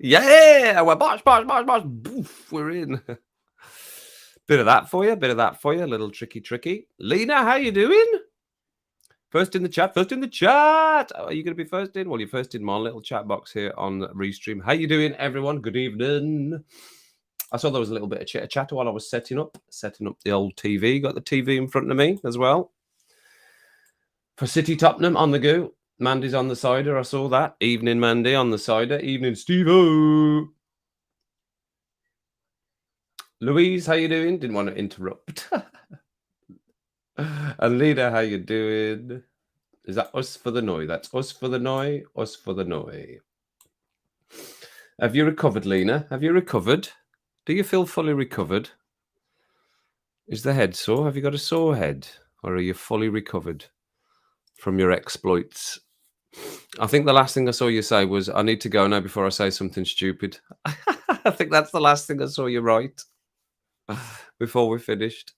Yeah, we're bosh. Boof, we're in. Bit of that for you. Bit of that for you. A little tricky. Lena, how you doing? First in the chat. Are you going to be first in? Well, you're first in my little chat box here on Restream. How you doing, everyone? Good evening. I saw there was a little bit of chitter chatter while I was setting up the old TV. Got the TV in front of me as well. For City Tottenham on the go. Mandy's on the cider. I saw that. Evening, Mandy on the cider. Evening, Steve-O. Louise, how you doing? Didn't want to interrupt. And Lena, how you doing? Is that us for the noi? That's us for the noi, us for the noi. Have you recovered, Lena? Have you recovered? Do you feel fully recovered? Is the head sore? Have you got a sore head? Or are you fully recovered from your exploits? I think the last thing I saw you say was, I need to go now before I say something stupid. I think that's the last thing I saw you write before we finished.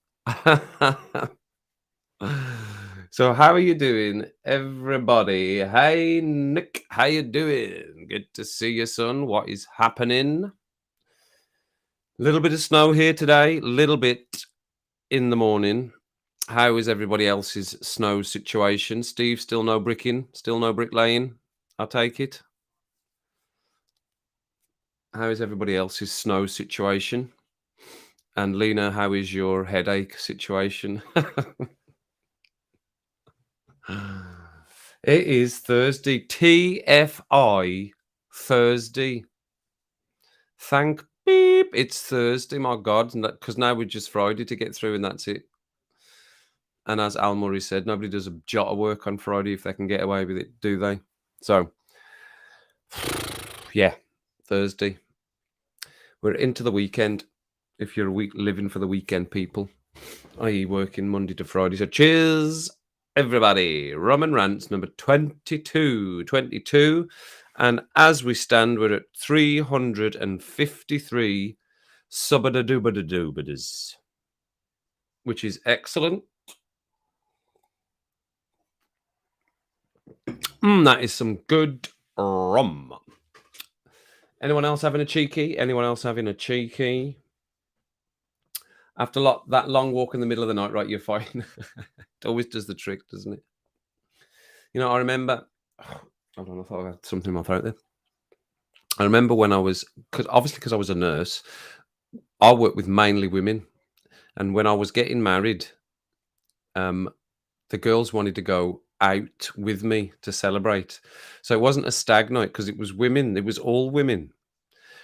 So how are you doing, everybody? Hey, Nick, how you doing? Good to see you, son. What is happening? A little bit of snow here today, little bit in the morning. How is everybody else's snow situation? Steve, still no bricking? Still no bricklaying? I'll take it. How is everybody else's snow situation? And Lena, how is your headache situation? It is Thursday. TFI Thursday. Thank beep. It's Thursday, my God. Because now we're just Friday to get through and that's it. And as Al Murray said, nobody does a jot of work on Friday if they can get away with it, do they? So, yeah, Thursday. We're into the weekend. If you're living for the weekend, people, i.e. working Monday to Friday. So cheers, everybody. Rum and Rants number 22. And as we stand, we're at 353 subba-da-dooba-da-dooba-das, which is excellent. That is some good rum. Anyone else having a cheeky? After that long walk in the middle of the night, right, you're fine. It always does the trick, doesn't it? You know, I remember... Hold on, I thought I had something in my throat there. I remember when I was... because I was a nurse, I worked with mainly women. And when I was getting married, the girls wanted to go out with me to celebrate. So it wasn't a stag night because it was women. It was all women.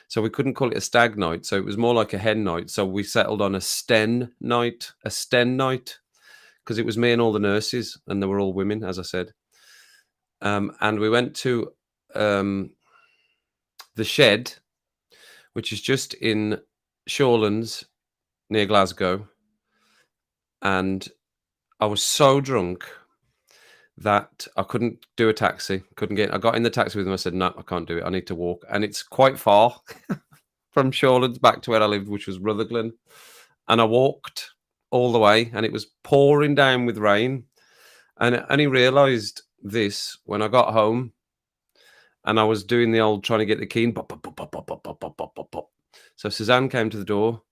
So we couldn't call it a stag night. So it was more like a hen night. So we settled on a sten night, because it was me and all the nurses, and they were all women, as I said. And we went to the Shed, which is just in Shawlands near Glasgow. And I was so drunk that I couldn't do a taxi. I got in the taxi with them. I said, no, I can't do it. I need to walk. And it's quite far from Shawlands back to where I lived, which was Rutherglen. And I walked all the way and it was pouring down with rain. And I only realised this when I got home and I was doing the old trying to get the key. Pop, pop, pop, pop, pop, pop, pop, pop, pop, pop, pop. So Suzanne came to the door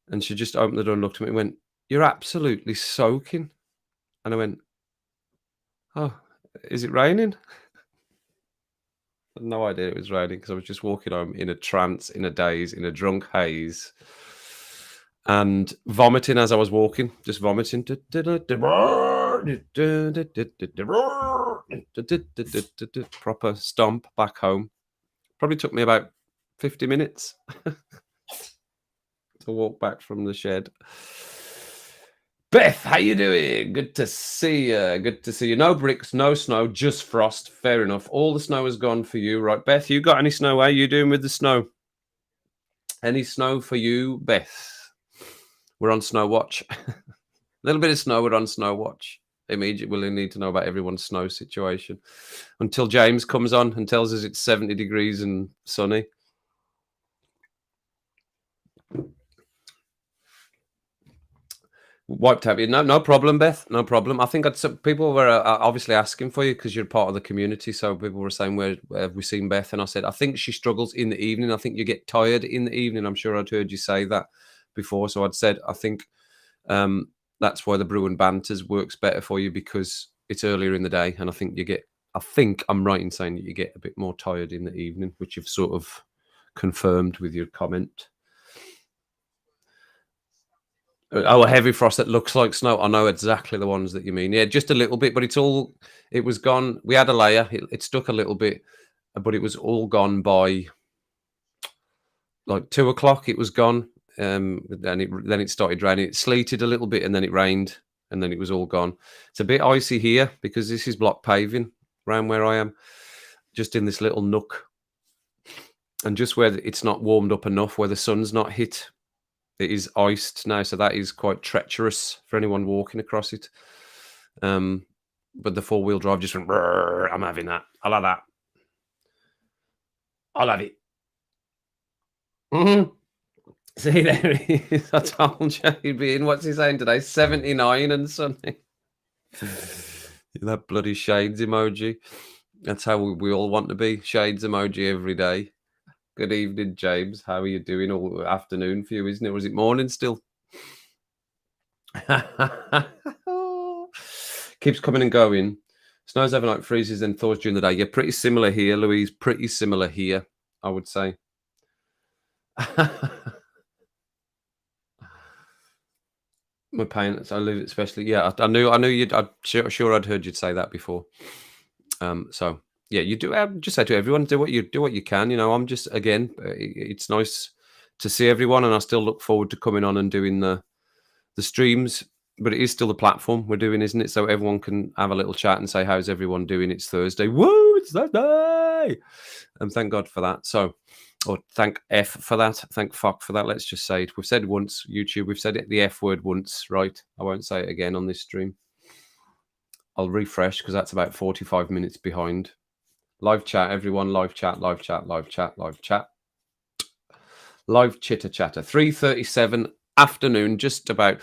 and she just opened the door and looked at me and went, you're absolutely soaking. And I went, oh, is it raining? I had no idea it was raining because I was just walking home in a trance, in a daze, in a drunk haze, and vomiting as I was walking, just vomiting. Proper stomp back home. Probably took me about 50 minutes to walk back from the Shed. Beth, how you doing? Good to see you. No bricks, no snow, just frost. Fair enough. All the snow is gone for you. Right, Beth, you got any snow? How are you doing with the snow? Any snow for you, Beth? We're on snow watch. A little bit of snow, we're on snow watch. Immediately we'll need to know about everyone's snow situation. Until James comes on and tells us it's 70 degrees and sunny. Wiped out. No, no problem, Beth. No problem. I think some people were obviously asking for you because you're part of the community. So people were saying, where have we seen Beth? And I said, I think she struggles in the evening. I think you get tired in the evening. I'm sure I'd heard you say that before. So I'd said, I think um, that's why the brew and banters works better for you because it's earlier in the day. And I think I'm right in saying that you get a bit more tired in the evening, which you've sort of confirmed with your comment. Oh, a heavy frost that looks like snow. I know exactly the ones that you mean. Yeah, just a little bit, but it was gone. We had a layer. It stuck a little bit, but it was all gone by like 2 o'clock. It was gone. Then it started raining. It sleeted a little bit, and then it rained, and then it was all gone. It's a bit icy here because this is block paving around where I am, just in this little nook, and just where it's not warmed up enough, where the sun's not hit. It is iced now, so that is quite treacherous for anyone walking across it. But the four-wheel drive just went, "Brrr, I'm having that. I love that. I'll have it." Mhm. See, there he is. I told you he'd be in. What's he saying today? 79 and something. That bloody shades emoji. That's how we all want to be. Shades emoji every day. Good evening, James. How are you doing? All afternoon for you, isn't it? Or is it morning still? Keeps coming and going. Snows overnight, freezes, then thaws during the day. Yeah, pretty similar here, Louise. Pretty similar here, I would say. My parents, I live especially. Yeah, I knew you'd. I'm sure I'd heard you'd say that before. So yeah, you do. Just say to everyone, do what you can. You know, I'm just again. It's nice to see everyone, and I still look forward to coming on and doing the streams. But it is still the platform we're doing, isn't it? So everyone can have a little chat and say, "How's everyone doing?" It's Thursday. Woo! It's Thursday, and thank God for that. So, or thank F for that. Thank fuck for that. Let's just say it. We've said it once, YouTube. We've said it the F word once, right? I won't say it again on this stream. I'll refresh because that's about 45 minutes behind. Live chat, everyone. Live chat, live chat, live chat, live chat. Live chitter chatter. 3:37 afternoon, just about.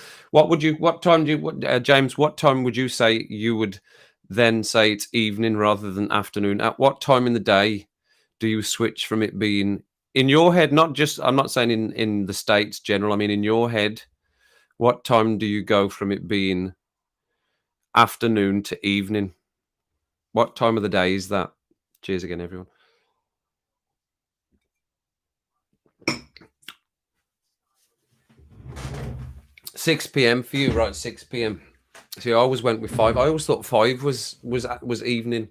James, what time would you say you would then say it's evening rather than afternoon? At what time in the day do you switch from it being in your head, not just, I'm not saying in the States general, I mean in your head, what time do you go from it being afternoon to evening? What time of the day is that? Cheers again, everyone. 6 p.m. for you, right? 6 p.m. See, I always went with 5. I always thought 5 was evening.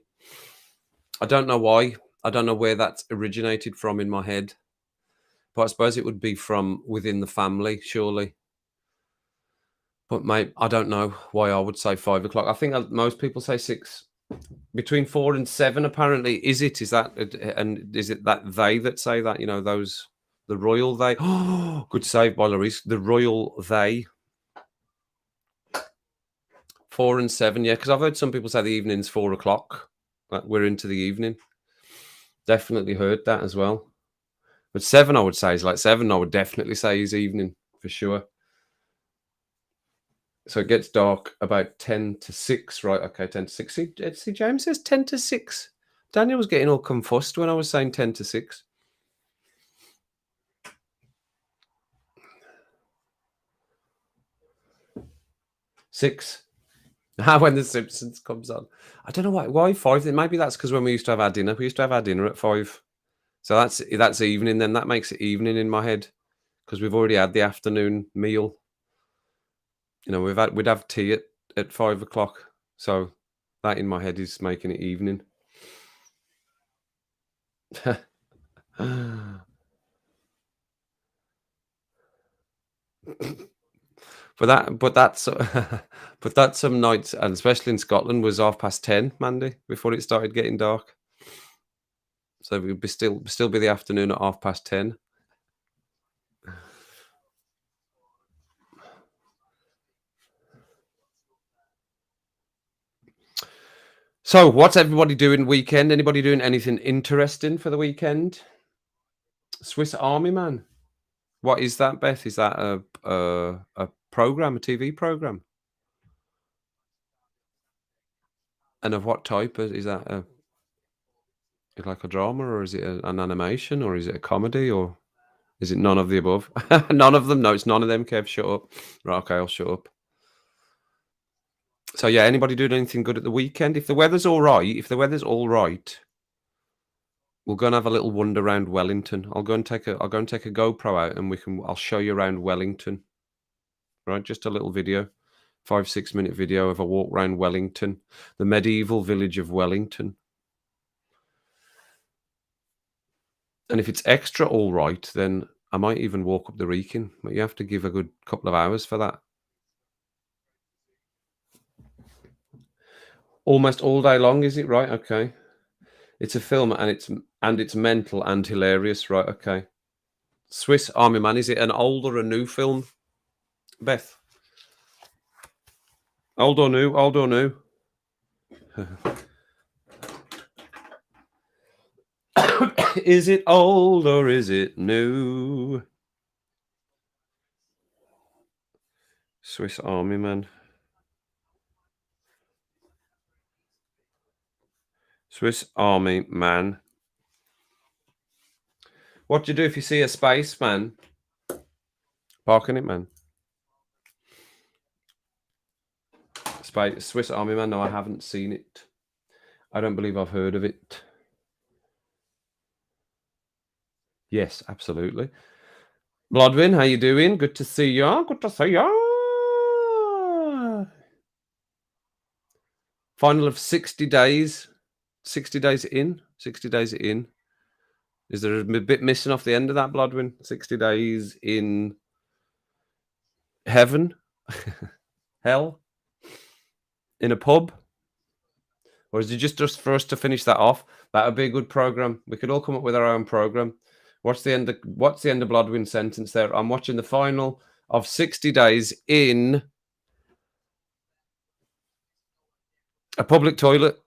I don't know why. I don't know where that originated from in my head, but I suppose it would be from within the family, surely. But mate, I don't know why I would say 5 o'clock. I think most people say 6. Between 4 and 7, apparently. Is that, and is it that they that say that? You know, those, the royal they. Oh, good save by Larice. The royal they. 4 and 7, yeah, because I've heard some people say the evening's 4 o'clock. Like we're into the evening. Definitely heard that as well. But 7, I would say, is like 7. I would definitely say is evening for sure. So it gets dark about 10 to 6, right? Okay, 10 to 6. See, James says 10 to 6. Daniel was getting all confussed when I was saying 10 to 6. 6. When The Simpsons comes on. I don't know why 5. Maybe that's because when we used to have our dinner. We used to have our dinner at 5. So that's evening then. That makes it evening in my head because we've already had the afternoon meal. You know, we'd have tea at 5 o'clock. So that in my head is making it evening. But that's but that's some nights, and especially in Scotland, was 10:30, Mandy, before it started getting dark. So it would be still be the afternoon at 10:30. So what's everybody doing weekend? Anybody doing anything interesting for the weekend? Swiss Army man. What is that, Beth? Is that a program, a TV program? And of what type? Is that like a drama, or is it an animation, or is it a comedy, or is it none of the above? None of them? No, it's none of them, Kev, shut up. Right, okay, I'll shut up. So, yeah, anybody doing anything good at the weekend? If the weather's all right, we'll go and have a little wander around Wellington. I'll go and take a GoPro out, and I'll show you around Wellington, right? Just a little video, 5-6 minute video of a walk around Wellington, the medieval village of Wellington. And if it's extra all right, then I might even walk up the Wrekin, but you have to give a good couple of hours for that. Almost all day long, is it? Right, okay. It's a film, and it's mental and hilarious, right, okay. Swiss Army Man, is it an old or a new film, Beth? Old or new? Old or new? Is it old or is it new? Swiss Army Man. Swiss Army Man. What do you do if you see a spaceman? Parking it, man. Swiss Army Man. No, I haven't seen it. I don't believe I've heard of it. Yes, absolutely. Blodwin, how you doing? Good to see ya. Good to see ya. Final of 60 days. 60 days in. 60 days in. Is there a bit missing off the end of that, Blodwin? 60 days in heaven? Hell? In a pub? Or is it just for us to finish that off? That would be a good program. We could all come up with our own program. What's the end of Blodwin's sentence there? I'm watching the final of 60 days in a public toilet.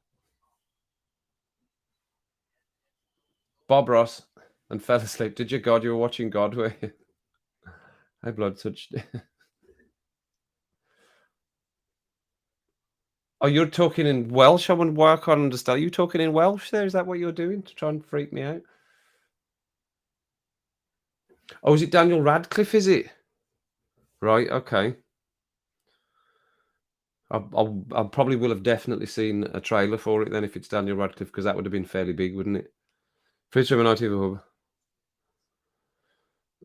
Bob Ross and fell asleep. Did you? God, you were watching God, were you? Hey, blood such. Oh, you're talking in Welsh? Why I can't understand. Are you talking in Welsh there? Is that what you're doing to try and freak me out? Oh, is it Daniel Radcliffe, is it? Right, okay. I probably will have definitely seen a trailer for it then if it's Daniel Radcliffe, because that would have been fairly big, wouldn't it? First time night hub.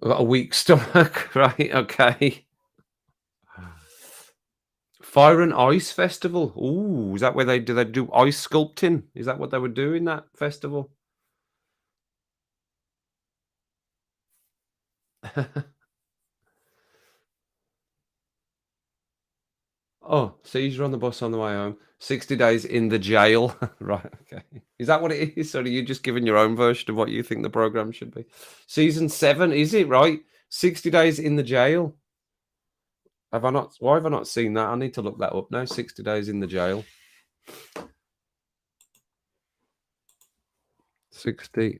I've got a weak stomach, right? Okay. Fire and Ice Festival. Ooh, is that where they do ice sculpting? Is that what they would do in that festival? Oh, seizure on the bus on the way home. 60 days in the jail. Right, okay. Is that what it is? Or are you just giving your own version of what you think the program should be? Season 7, is it, right? 60 days in the jail. Why have I not seen that? I need to look that up now. 60 days in the jail. 60.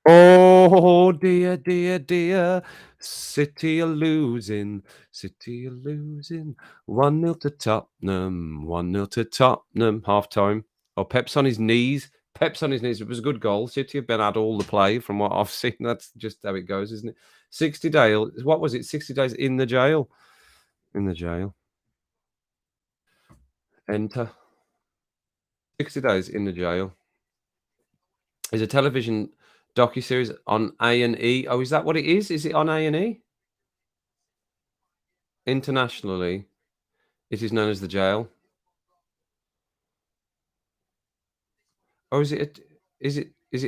Oh, dear, dear, dear. City are losing. 1-0 to Tottenham. 1-0 to Tottenham. Half time. Oh, Pep's on his knees. It was a good goal. City have been had all the play from what I've seen. That's just how it goes, isn't it? 60 days. What was it? 60 days in the jail. In the jail. Enter. 60 days in the jail. Is a television docuseries on A&E. Oh, is that what it is? Is it on A&E? Internationally, it is known as The Jail. Or is it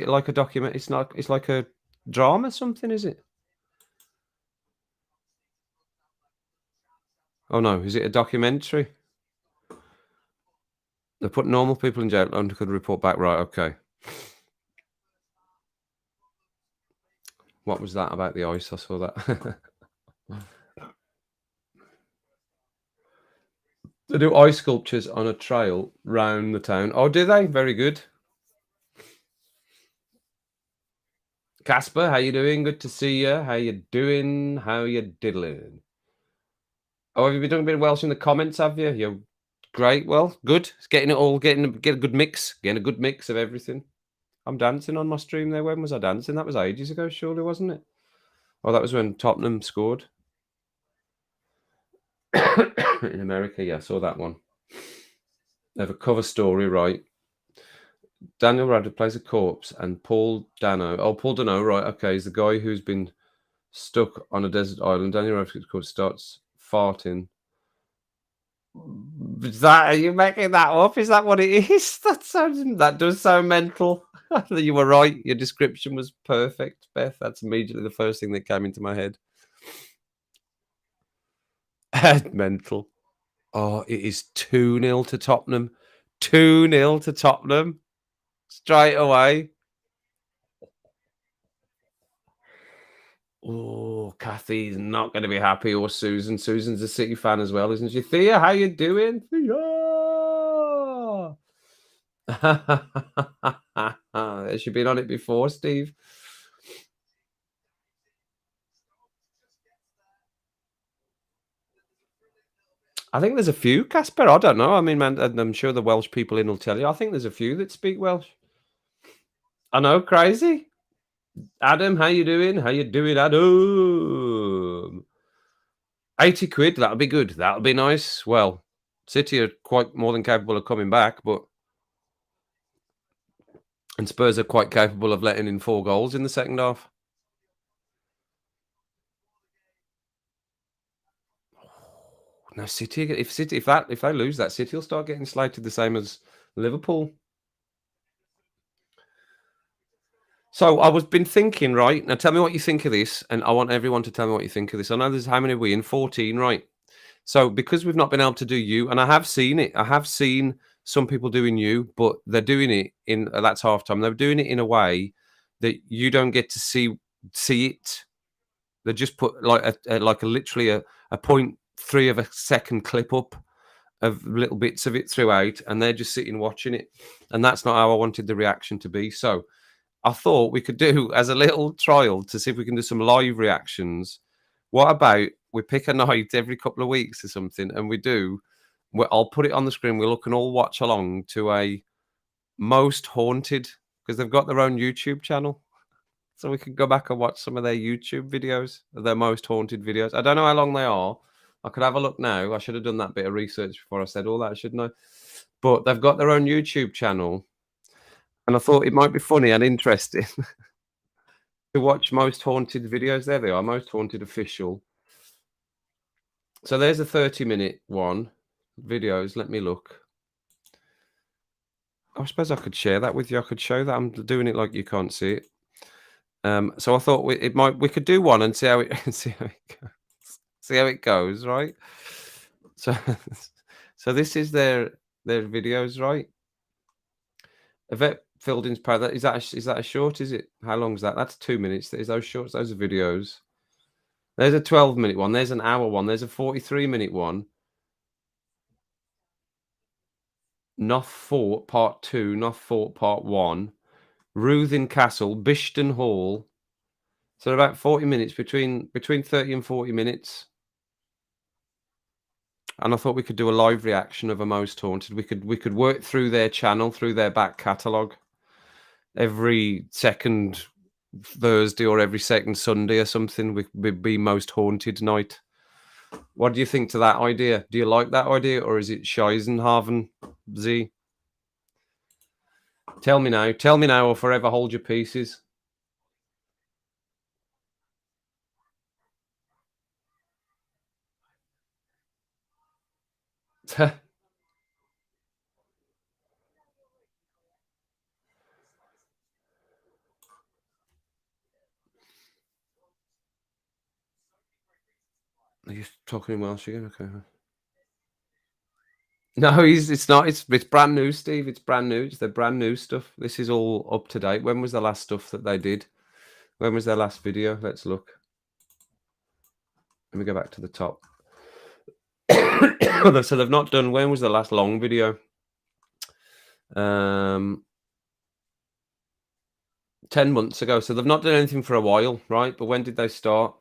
like a document? It's like a drama something, is it? Oh, no, is it a documentary? They put normal people in jail and could report back. Right, okay. What was that about the ice? I saw that. They do ice sculptures on a trail round the town. Oh, do they? Very good. Casper, how you doing? Good to see you. How you doing? How you diddling? Oh, have you been doing a bit of Welsh in the comments, have you? You're great. Well, good. It's getting it all, get a good mix, getting a good mix of everything. I'm dancing on my stream there. When was I dancing? That was ages ago, surely, wasn't it? Oh, that was when Tottenham scored. In America, yeah, I saw that one. They have a cover story, right? Daniel Radcliffe plays a corpse, and Paul Dano. Oh, Paul Dano, right? Okay, he's the guy who's been stuck on a desert island. Daniel Radcliffe starts farting. Is that, are you making that up? Is that what it is? That does sound mental. You were right. Your description was perfect, Beth. That's immediately the first thing that came into my head. Mental. Oh, it is 2-0 to Tottenham. 2-0 to Tottenham straight away. Oh, Kathy's not going to be happy, or Susan. Susan's a City fan as well, isn't she? Thea, how you doing? Thea! Has she been on it before, Steve? I think there's a few, Casper. I don't know. I mean, man, I'm sure the Welsh people in will tell you. I think there's a few that speak Welsh. I know, crazy. Adam, how you doing? How you doing, Adam? 80 quid, that'll be good. That'll be nice. Well, City are quite more than capable of coming back, and Spurs are quite capable of letting in 4 goals in the second half. No, City. If they lose that, City will start getting slated the same as Liverpool. So I was been thinking, right? Now tell me what you think of this, and I want everyone to tell me what you think of this. I know there's how many are we in? 14, right? So because we've not been able to do you, and I have seen it, I have seen some people doing you, but they're doing it in that's halftime. They're doing it in a way that you don't get to see it. They just put like a literally a 0.3 of a second clip up of little bits of it throughout, and they're just sitting watching it. And that's not how I wanted the reaction to be. So I thought we could do as a little trial to see if we can do some live reactions. What about we pick a night every couple of weeks or something, and I'll put it on the screen. We can all watch along to a most haunted, because they've got their own YouTube channel. So we could go back and watch some of their YouTube videos, their most haunted videos. I don't know how long they are. I could have a look now. I should have done that bit of research before I said all that, shouldn't I? But they've got their own YouTube channel, and I thought it might be funny and interesting to watch most haunted videos. There they are, most haunted official. So there's a 30-minute one. Videos, let me look. I suppose I could share that with you. I could show that. I'm doing it like you can't see it. So I thought we could do one and see how it see how it goes, right? So so this is their videos, right? Yvette Fielding's power. Is that a short? Is it? How long is that? That's 2 minutes. Is those shorts? Those are videos. There's a 12-minute one. There's an hour one. There's a 43-minute one. Noth Fort Part 2, Noth Fort Part 1, Ruthin Castle, Bishton Hall. So about 40 minutes, between 30 and 40 minutes. And I thought we could do a live reaction of a most haunted. We could work through their channel, through their back catalogue, every second Thursday or every second Sunday or something. Would be most haunted night. What do you think to that idea? Do you like that idea, or is it Scheisenhaven Z? Tell me now, or forever hold your pieces. Are you talking in Welsh again? Okay. No, it's not. It's brand new, Steve. It's brand new. It's their brand new stuff. This is all up to date. When was the last stuff that they did? When was their last video? Let's look. Let me go back to the top. So they've not done. When was the last long video? 10 months ago. So they've not done anything for a while, right? But when did they start?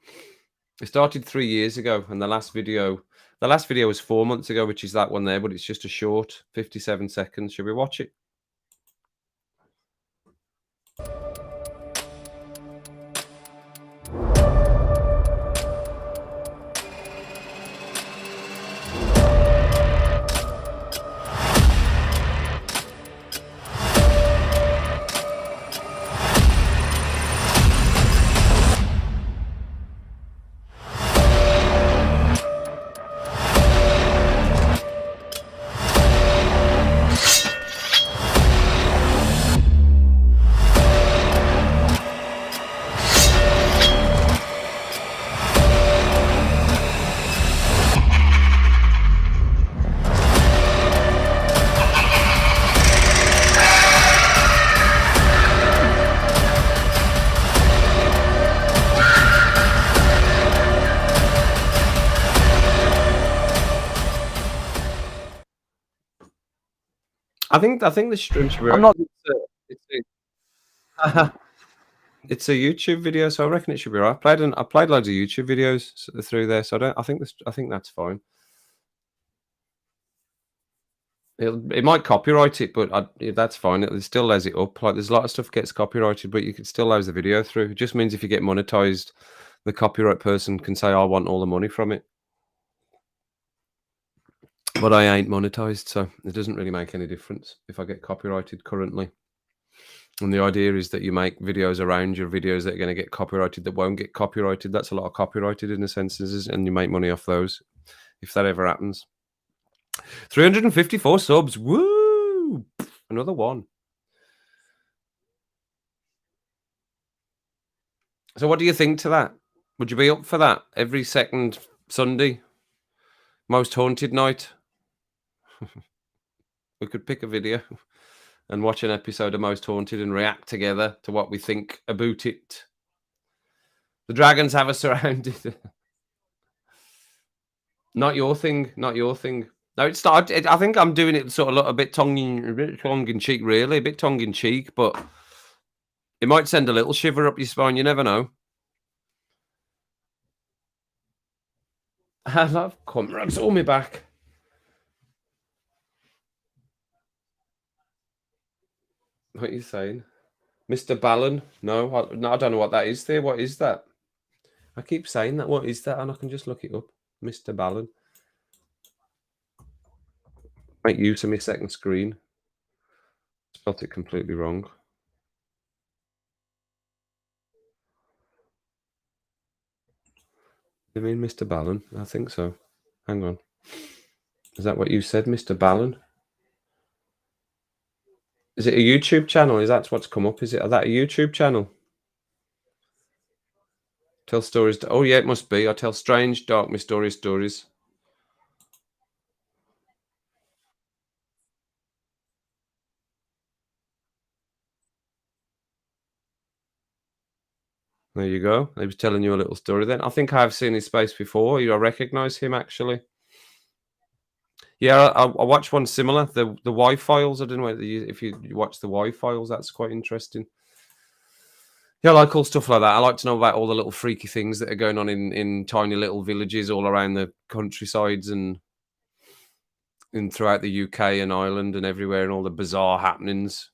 They started 3 years ago, and the last video The last video was 4 months ago, which is that one there, but it's just a short 57 seconds. Should we watch it? I think the stream should be I'm right. not. It's a YouTube video, so I reckon it should be right. I played loads of YouTube videos through there, so I think that's fine. It might copyright it, but that's fine. It still lays it up. Like there's a lot of stuff gets copyrighted, but you can still load the video through. It just means if you get monetized, the copyright person can say, "I want all the money from it." But I ain't monetized, so it doesn't really make any difference if I get copyrighted currently. And the idea is that you make videos around your videos that are going to get copyrighted that won't get copyrighted. That's a lot of copyrighted in a sense, and you make money off those if that ever happens. 354 subs. Woo! Another one. So what do you think to that? Would you be up for that every second Sunday? Most haunted night? We could pick a video and watch an episode of Most Haunted and react together to what we think about it. The dragons have us surrounded. Not your thing. Not your thing. No, it's not. I think I'm doing it sort of a bit tongue in cheek, really, a bit tongue in cheek, but it might send a little shiver up your spine. You never know. I love comrades on me back. What are you saying? Mr. Ballon? No, I don't know what that is there. What is that? I keep saying that. What is that? And I can just look it up. Mr. Ballon. Make use of my second screen. Spelt it completely wrong. You mean Mr. Ballon? I think so. Hang on. Is that what you said, Mr. Ballon? Is it a YouTube channel? Is that what's come up? Is that a YouTube channel? Tell stories. Oh, yeah, it must be. I tell strange, dark, mysterious stories. There you go. He was telling you a little story then. I think I've seen his face before. I recognize him, actually. Yeah, I watched one similar. The Y files. I don't know if you watch the Y files. That's quite interesting. Yeah, I like all stuff like that. I like to know about all the little freaky things that are going on in tiny little villages all around the countrysides and throughout the UK and Ireland and everywhere, and all the bizarre happenings.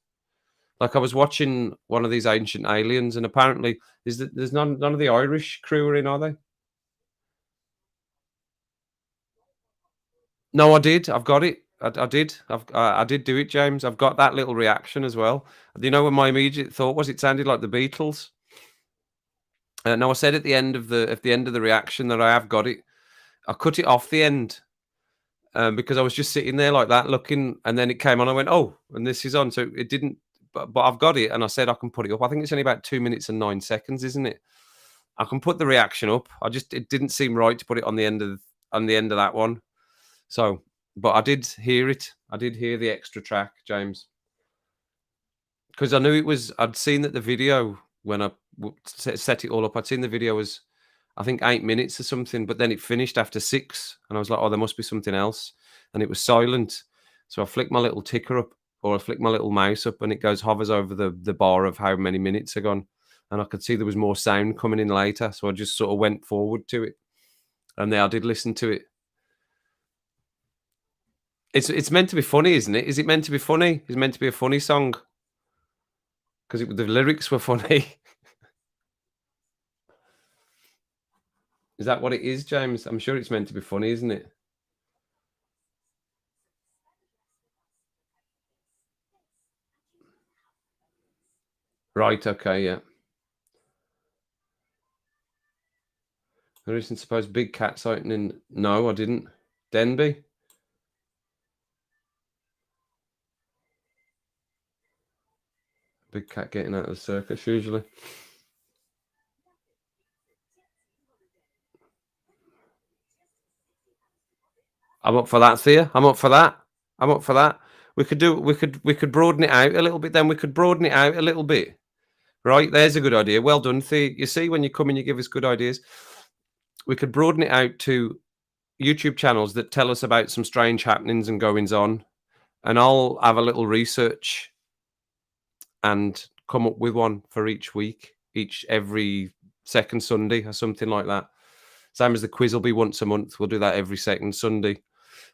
Like I was watching one of these Ancient Aliens, and apparently there's none of the Irish crew are in, are they? No, I did. I've got it. I did. I did do it, James. I've got that little reaction as well. You know what my immediate thought was? It sounded like the Beatles. No, I said at the end of the reaction that I have got it. I cut it off the end because I was just sitting there like that, looking, and then it came on. I went, "Oh," and this is on. So it didn't, but I've got it, and I said I can put it up. I think it's only about 2 minutes and 9 seconds, isn't it? I can put the reaction up. It didn't seem right to put it on the end of that one. So, but I did hear it. I did hear the extra track, James, because I knew it was. I'd seen that the video when I set it all up. I'd seen the video was, I think, 8 minutes or something, but then it finished after 6, and I was like, "Oh, there must be something else," and it was silent. So I flick my little ticker up, or I flick my little mouse up, and it hovers over the bar of how many minutes are gone, and I could see there was more sound coming in later. So I just sort of went forward to it, and then I did listen to it. It's meant to be funny, isn't it? Is it meant to be funny? It's meant to be a funny song because the lyrics were funny. Is that what it is, James? I'm sure it's meant to be funny, isn't it? Right, okay, yeah. There isn't supposed big cat sighting in. No, I didn't. Denby? Big cat getting out of the circus usually. I'm up for that, Thea. I'm up for that. I'm up for that. We could broaden it out a little bit then. We could broaden it out a little bit. Right, there's a good idea. Well done, Thea. You see, when you come and you give us good ideas, we could broaden it out to YouTube channels that tell us about some strange happenings and goings on, and I'll have a little research and come up with one for each week, every second Sunday or something like that. Same as the quiz will be once a month. We'll do that every second Sunday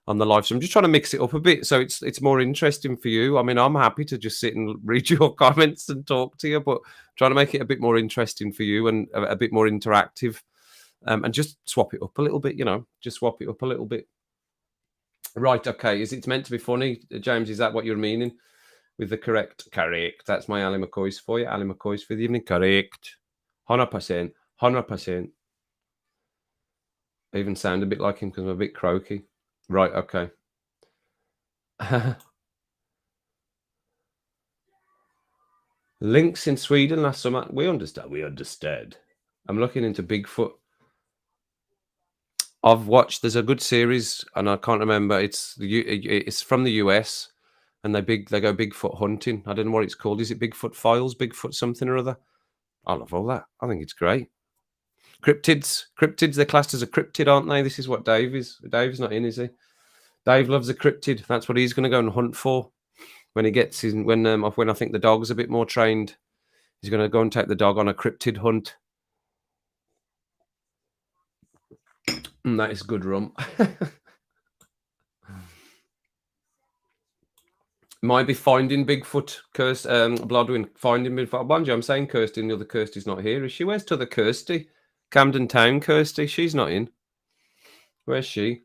on the live. So I'm just trying to mix it up a bit so it's more interesting for you. I mean, I'm happy to just sit and read your comments and talk to you, but trying to make it a bit more interesting for you and a bit more interactive, and just swap it up a little bit. Just swap it up a little bit. Right? Okay. Is it meant to be funny, James? Is that what you're meaning with the correct? Correct. That's my Ali McCoy's for you. Ali McCoy's for the evening. Correct. 100%. 100%. I even sound a bit like him because I'm a bit croaky. Right. Okay. Lynx in Sweden last summer. We understand. We understand. I'm looking into Bigfoot. I've watched. There's a good series, and I can't remember. It's from the US, and they go Bigfoot hunting. I don't know what it's called. Is it Bigfoot Files? Bigfoot something or other? I love all that. I think it's great. Cryptids. They're classed as a cryptid, aren't they? This is what Dave is. Dave's not in, is he? Dave loves a cryptid. That's what he's going to go and hunt for when he gets in. When I think the dog's a bit more trained, he's going to go and take the dog on a cryptid hunt. And that is good rum. Might be finding Bigfoot, Blodwin, finding Bigfoot. Mind you, I'm saying Kirsty, and the other Kirsty's not here. Is she? Where's the other Kirsty? Camden Town Kirsty. She's not in. Where's she?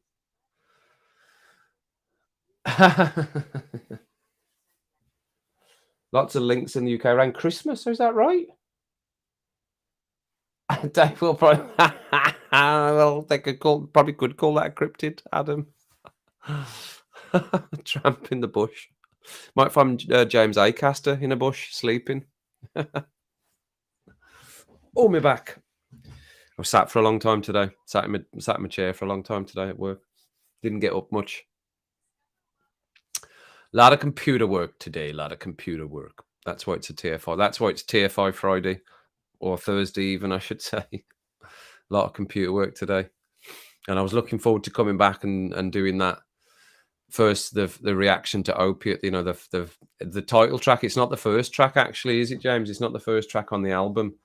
Lots of links in the UK around Christmas. Is that right? Dave will probably. Well, they probably could call that a cryptid, Adam. Tramp in the bush. Might find James Acaster in a bush sleeping. Oh, my back. I sat for a long time today. Sat in my chair for a long time today at work. Didn't get up much. A lot of computer work today. A lot of computer work. That's why it's a TFI. That's why it's TFI Friday or Thursday, even I should say. A lot of computer work today, and I was looking forward to coming back and doing that. First, the reaction to Opiate. The title track. It's not the first track, actually, is it, James? It's not the first track on the album.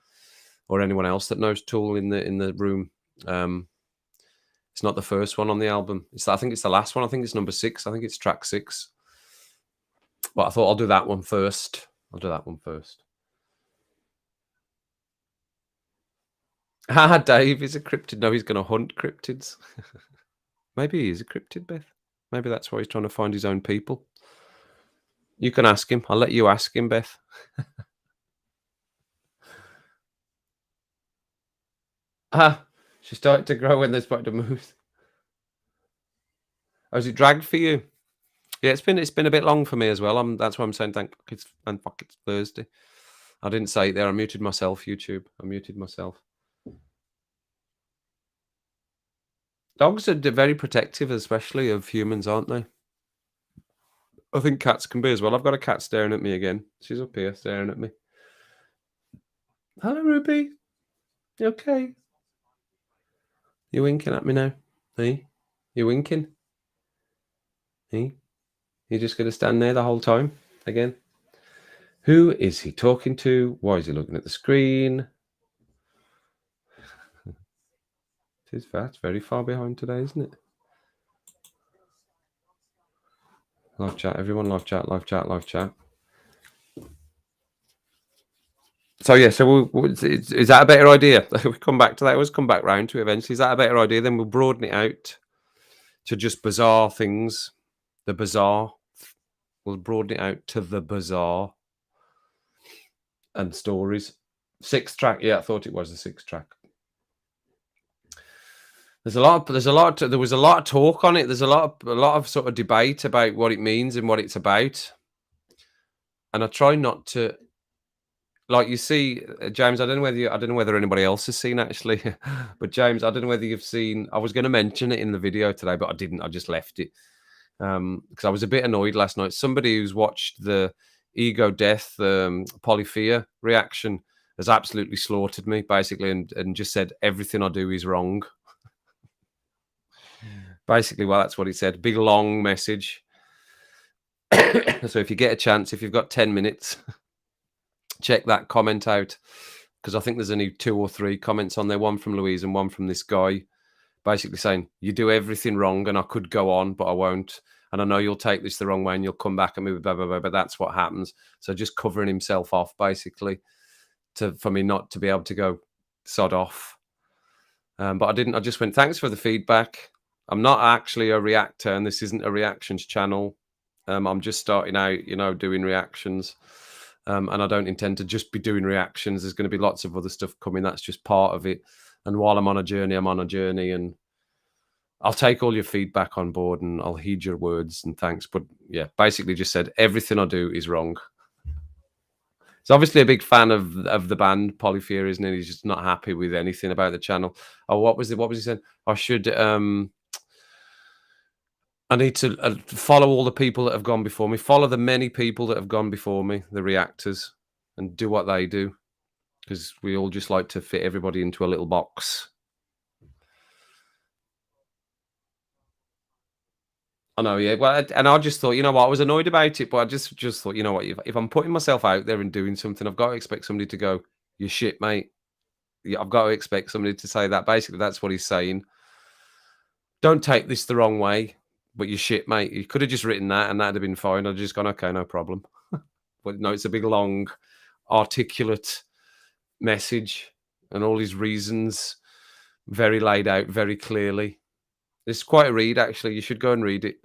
Or anyone else that knows Tool in the room. It's not the first one on the album. I think it's the last one. I think it's number 6. I think it's track 6. But I thought I'll do that one first. Dave is a cryptid. No, he's going to hunt cryptids. Maybe he is a cryptid, Beth. Maybe that's why he's trying to find his own people. You can ask him. I'll let you ask him, Beth. She started to grow when they started to move. Oh, is it dragged for you? Yeah, it's been a bit long for me as well. That's why I'm saying it's Thursday. I didn't say it there. I muted myself, YouTube. I muted myself. Dogs are very protective, especially of humans, aren't they? I think cats can be as well. I've got a cat staring at me again. She's up here staring at me. Hello, Ruby. You okay? You winking at me now? Hey? You winking? Hey? You're just going to stand there the whole time again? Who is he talking to? Why is he looking at the screen? It's very far behind today, isn't it? Live chat, everyone. Live chat, live chat, live chat. So yeah, so is that a better idea? We come back to that. Always come back round to it eventually. Is that a better idea? Then we'll broaden it out to just bizarre things. The bizarre. We'll broaden it out to the bizarre and stories. 6 track. Yeah, I thought it was the 6 track. There was a lot of talk on it. There's a lot of sort of debate about what it means and what it's about. And I try not to, like, you see, James, I don't know whether anybody else has seen actually, but James, I don't know whether you've seen. I was going to mention it in the video today, but I didn't. I just left it because I was a bit annoyed last night. Somebody who's watched the Ego Death Polyphia reaction has absolutely slaughtered me, basically, and just said everything I do is wrong. Basically, well, that's what he said. Big long message. So if you get a chance, if you've got 10 minutes, check that comment out, because I think there's only 2 or 3 comments on there, one from Louise and one from this guy, basically saying, you do everything wrong, and I could go on, but I won't. And I know you'll take this the wrong way and you'll come back and move, blah, blah, blah, but that's what happens. So just covering himself off, basically, for me not to be able to go sod off. But I didn't. I just went, thanks for the feedback. I'm not actually a reactor, and this isn't a reactions channel. I'm just starting out, doing reactions. And I don't intend to just be doing reactions. There's going to be lots of other stuff coming. That's just part of it. And while I'm on a journey, and I'll take all your feedback on board and I'll heed your words and thanks. But yeah, basically just said everything I do is wrong. He's obviously a big fan of the band Polyphia, isn't he? He's just not happy with anything about the channel. Oh, what was he saying? I need to follow all the people that have gone before me, follow the many people that have gone before me, the reactors, and do what they do, because we all just like to fit everybody into a little box. I know, yeah. Well, and I just thought, you know what, I was annoyed about it, but I just thought, you know what, if I'm putting myself out there and doing something, I've got to expect somebody to go, "You shit, mate." Yeah, I've got to expect somebody to say that. Basically, that's what he's saying. Don't take this the wrong way, but you shit, mate. You could have just written that, and that'd have been fine. I'd just gone, okay, no problem. But no, it's a big, long, articulate message, and all his reasons very laid out, very clearly. It's quite a read, actually. You should go and read it.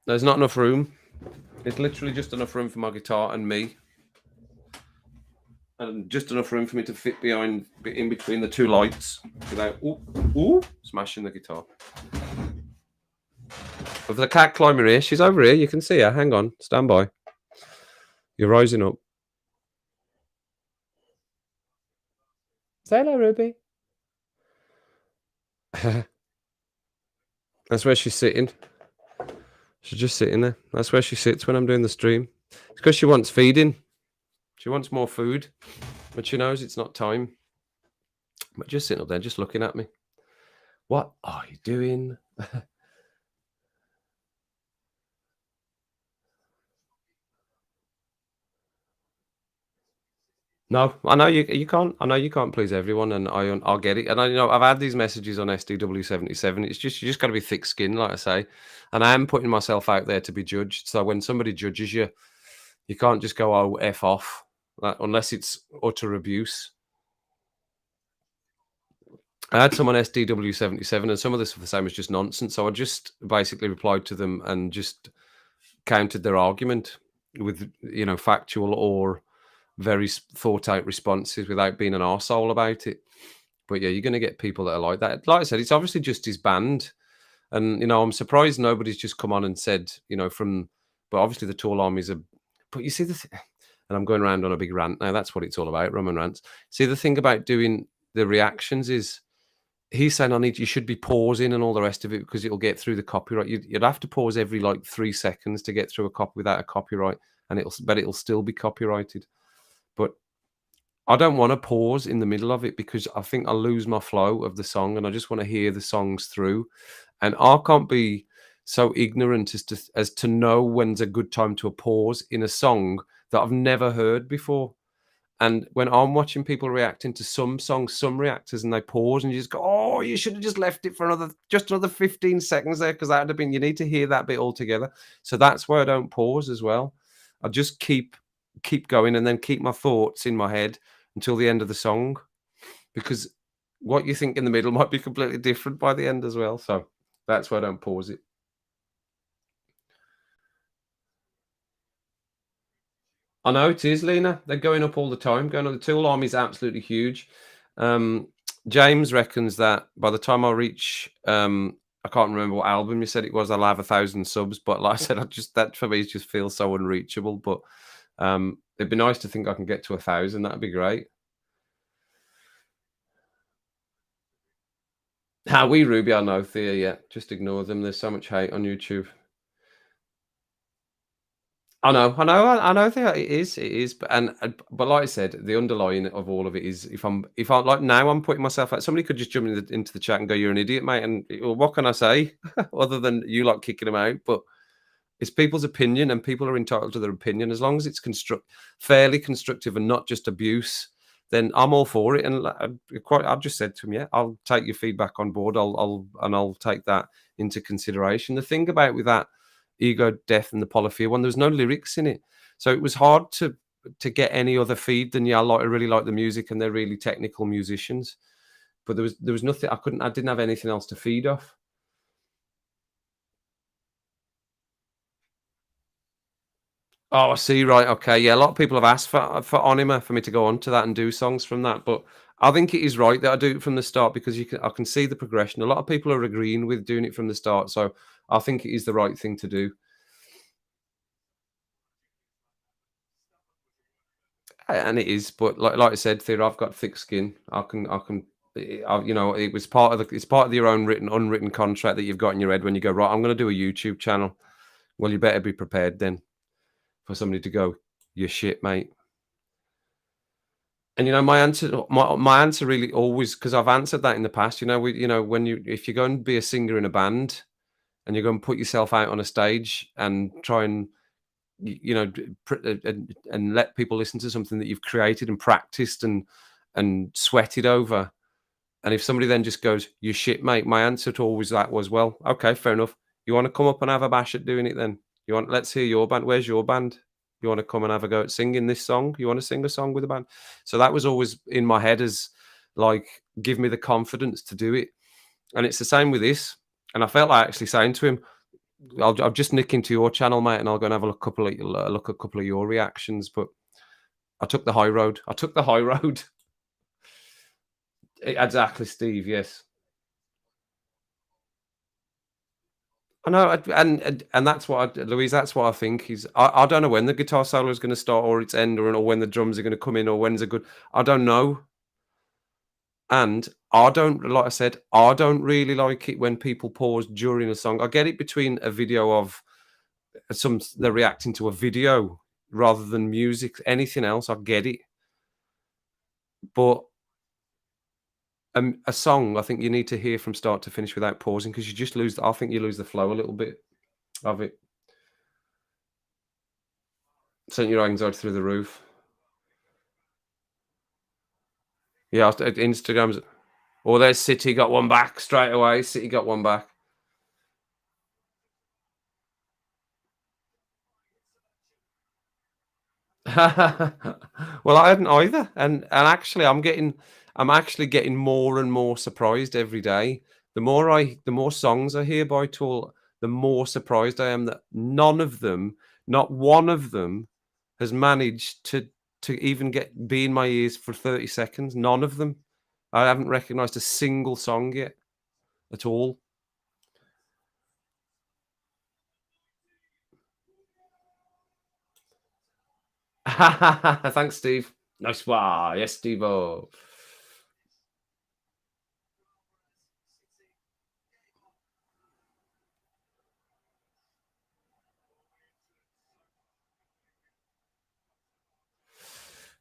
There's not enough room. It's literally just enough room for my guitar and me, and just enough room for me to fit in between the 2 lights without smashing the guitar. But the cat climbing here, she's over here. You can see her. Hang on, stand by. You're rising up. Say hello, Ruby. That's where she's sitting. She's just sitting there. That's where she sits when I'm doing the stream. It's because she wants feeding. She wants more food, but she knows it's not time. But just sitting up there, just looking at me. What are you doing? No, I know you can't. I know you can't please everyone, and I'll get it. And I've had these messages on SDW77. It's just, you just got to be thick-skinned, like I say. And I am putting myself out there to be judged. So when somebody judges you, you can't just go, "Oh, F off," unless it's utter abuse. I had some on SDW77, and some of this for the same was just nonsense. So I just basically replied to them and just countered their argument with, factual or very thought out responses without being an arsehole about it. But yeah, you're going to get people that are like that. Like I said, it's obviously just his band. And, I'm surprised nobody's just come on and said, but obviously the Tall Armies are, but you see and I'm going around on a big rant now. That's what it's all about, Roman rants. See, the thing about doing the reactions is, he's saying you should be pausing and all the rest of it because it'll get through the copyright. You'd have to pause every 3 seconds to get through a copy without a copyright, and it'll still be copyrighted. But I don't want to pause in the middle of it because I think I'll lose my flow of the song, and I just want to hear the songs through. And I can't be so ignorant as to know when's a good time to pause in a song that I've never heard before. And when I'm watching people reacting to some songs, some reactors, and they pause and you just go, "Oh, you should have just left it for another 15 seconds there, because that would have been, you need to hear that bit altogether." So that's why I don't pause as well. I just keep going and then keep my thoughts in my head until the end of the song, because what you think in the middle might be completely different by the end as well. So that's why I don't pause it. I know it is, Lena. They're going up all the time. Going on, the Tool army is absolutely huge. Um, James reckons that by the time I reach, I can't remember what album you said it was, I'll have 1,000 subs. But like I said, I just, that for me just feels so unreachable. But it'd be nice to think I can get to 1,000. That'd be great. How we Ruby, I know, Thea. Yeah, just ignore them. There's so much hate on YouTube. I know that it is, but like I said, the underlying of all of it is, if I'm like, now I'm putting myself out. Somebody could just jump into the chat and go, "You're an idiot, mate," and well, what can I say other than you like kicking them out? But it's people's opinion, and people are entitled to their opinion as long as it's fairly constructive and not just abuse. Then I'm all for it. And I've just said to him, "Yeah, I'll take your feedback on board. I'll take that into consideration." The thing about with that Ego Death and the Polyphia one, there was no lyrics in it, so it was hard to get any other feed than, yeah, I really like the music and they're really technical musicians. But there was nothing, I didn't have anything else to feed off. Oh, I see. Right. Okay. Yeah. A lot of people have asked for Onima for me to go on to that and do songs from that, but I think it is right that I do it from the start, because I can see the progression. A lot of people are agreeing with doing it from the start, so I think it is the right thing to do. And it is, but like I said, Theo, I've got thick skin. It was part of it's part of your own unwritten contract that you've got in your head when you go, right, I'm going to do a YouTube channel. Well, you better be prepared then for somebody to go, "You shit, mate." And my answer really always, because I've answered that in the past. When if you go and be a singer in a band and you go and put yourself out on a stage and try and and let people listen to something that you've created and practiced and sweated over. And if somebody then just goes, "You shit, mate," my answer to always that was, "Well, okay, fair enough. You want to come up and have a bash at doing it then? Let's hear your band. Where's your band? You want to come and have a go at singing this song? You want to sing a song with a band?" So that was always in my head as, like, give me the confidence to do it. And it's the same with this. And I felt like actually saying to him, I'll just nick into your channel, mate, and I'll go and have a look at a couple of your reactions. But I took the high road. I took the high road. Exactly, Steve. Yes, I know, and that's what Louise. That's what I think. I don't know when the guitar solo is going to start or its end, or when the drums are going to come in, or when's a good. I don't know, and I don't, like I said, I don't really like it when people pause during a song. I get it between a video of they're reacting to a video rather than music. Anything else, I get it, but a song, I think you need to hear from start to finish without pausing, because you just lose. I think you lose the flow a little bit of it. Sent your anxiety through the roof. Yeah, Instagram's. Oh, there's City got one back straight away. City got one back. Well, I hadn't either, and actually, I'm actually getting more and more surprised every day. The more songs I hear by Tool, the more surprised I am that none of them, not one of them, has managed to even be in my ears for 30 seconds. None of them. I haven't recognized a single song yet at all. Thanks, Steve. Nice one. Yes, Steve-O.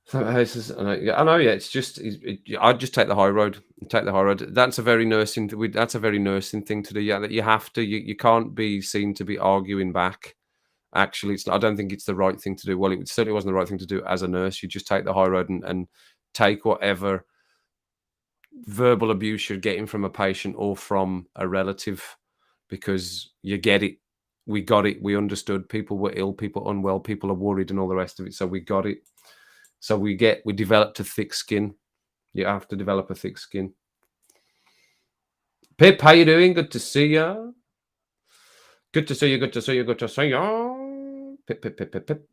So, yeah, I know. Yeah, it's just. I'd just take the high road. Take the high road. That's a very nursing. That's a very nursing thing to do. Yeah, that you have to. You can't be seen to be arguing back. actually, I don't think it's the right thing to do. Well, it certainly wasn't the right thing to do as a nurse. You just take the high road and take whatever verbal abuse you're getting from a patient or from a relative, because you get it. We got it. We understood people were ill, people unwell, people are worried, and all the rest of it. So we got it. So we developed a thick skin. You have to develop a thick skin. Pip, how you doing? Good to see you. Good to see you. Good to see you. Good to see you. Pip, pip, pip, pip, pip.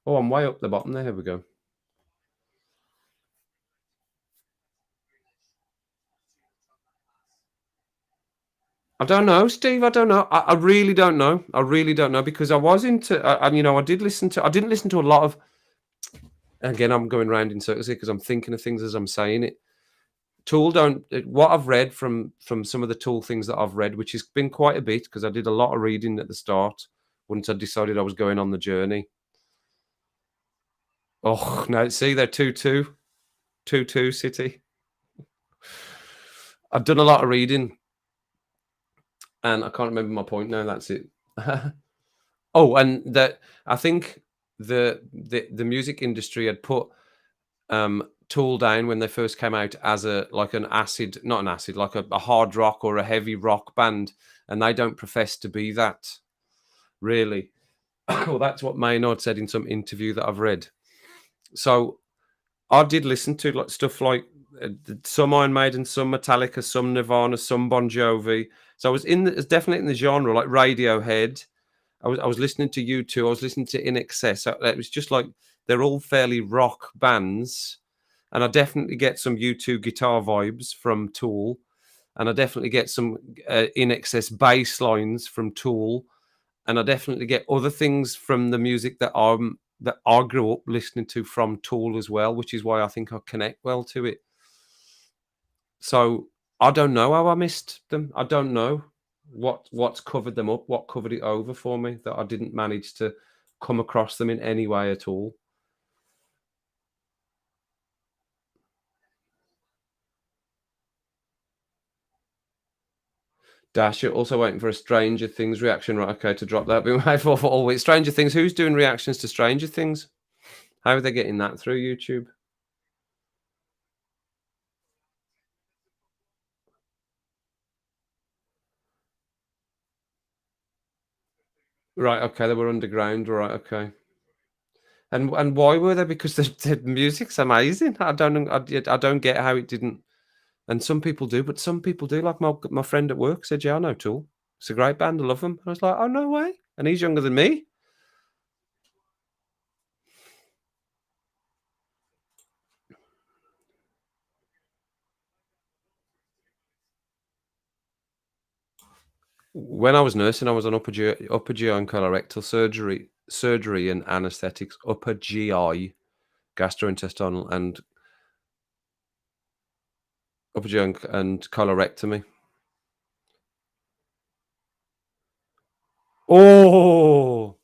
Oh, I'm way up the bottom there. Here we go. I don't know, Steve. I don't know. I really don't know. I really don't know, because I was into, I did listen to, I didn't listen to a lot of, again, I'm going round in circles here because I'm thinking of things as I'm saying it. Tool don't, what I've read from some of the Tool things that I've read, which has been quite a bit because I did a lot of reading at the start once I decided I was going on the journey. Oh, no, see, they're 2-2. 2-2 City. I've done a lot of reading and I can't remember my point now. That's it. Oh, and that I think the music industry had put Tool down when they first came out as like an acid, not an acid, like a hard rock or a heavy rock band, and they don't profess to be that, really. Well, that's what Maynard said in some interview that I've read. So I did listen to like stuff like some Iron Maiden, some Metallica, some Nirvana, some Bon Jovi. So I was definitely in the genre, like Radiohead. I was listening to U2. I was listening to In Excess. So it was just like they're all fairly rock bands, and I definitely get some U2 guitar vibes from Tool, and I definitely get some In Excess bass lines from Tool, and I definitely get other things from the music that I grew up listening to from Tool as well, which is why I think I connect well to it. So I don't know how I missed them. I don't know what's covered them up, what covered it over for me that I didn't manage to come across them in any way at all. Dash, you're also waiting for a Stranger Things reaction. Right, okay, to drop that. Been waiting for all week. Stranger Things. Who's doing reactions to Stranger Things? How are they getting that through YouTube? Right, okay, they were underground. Right, okay. And why were they? Because the music's amazing. I don't get how it didn't. And some people do, but some people do. Like my friend at work said, "Yeah, I know Tool. It's a great band. I love them." I was like, "Oh no way!" And he's younger than me. When I was nursing, I was on upper GI and colorectal surgery and anaesthetics. Upper GI, gastrointestinal, and upper GI and colorectomy. Oh,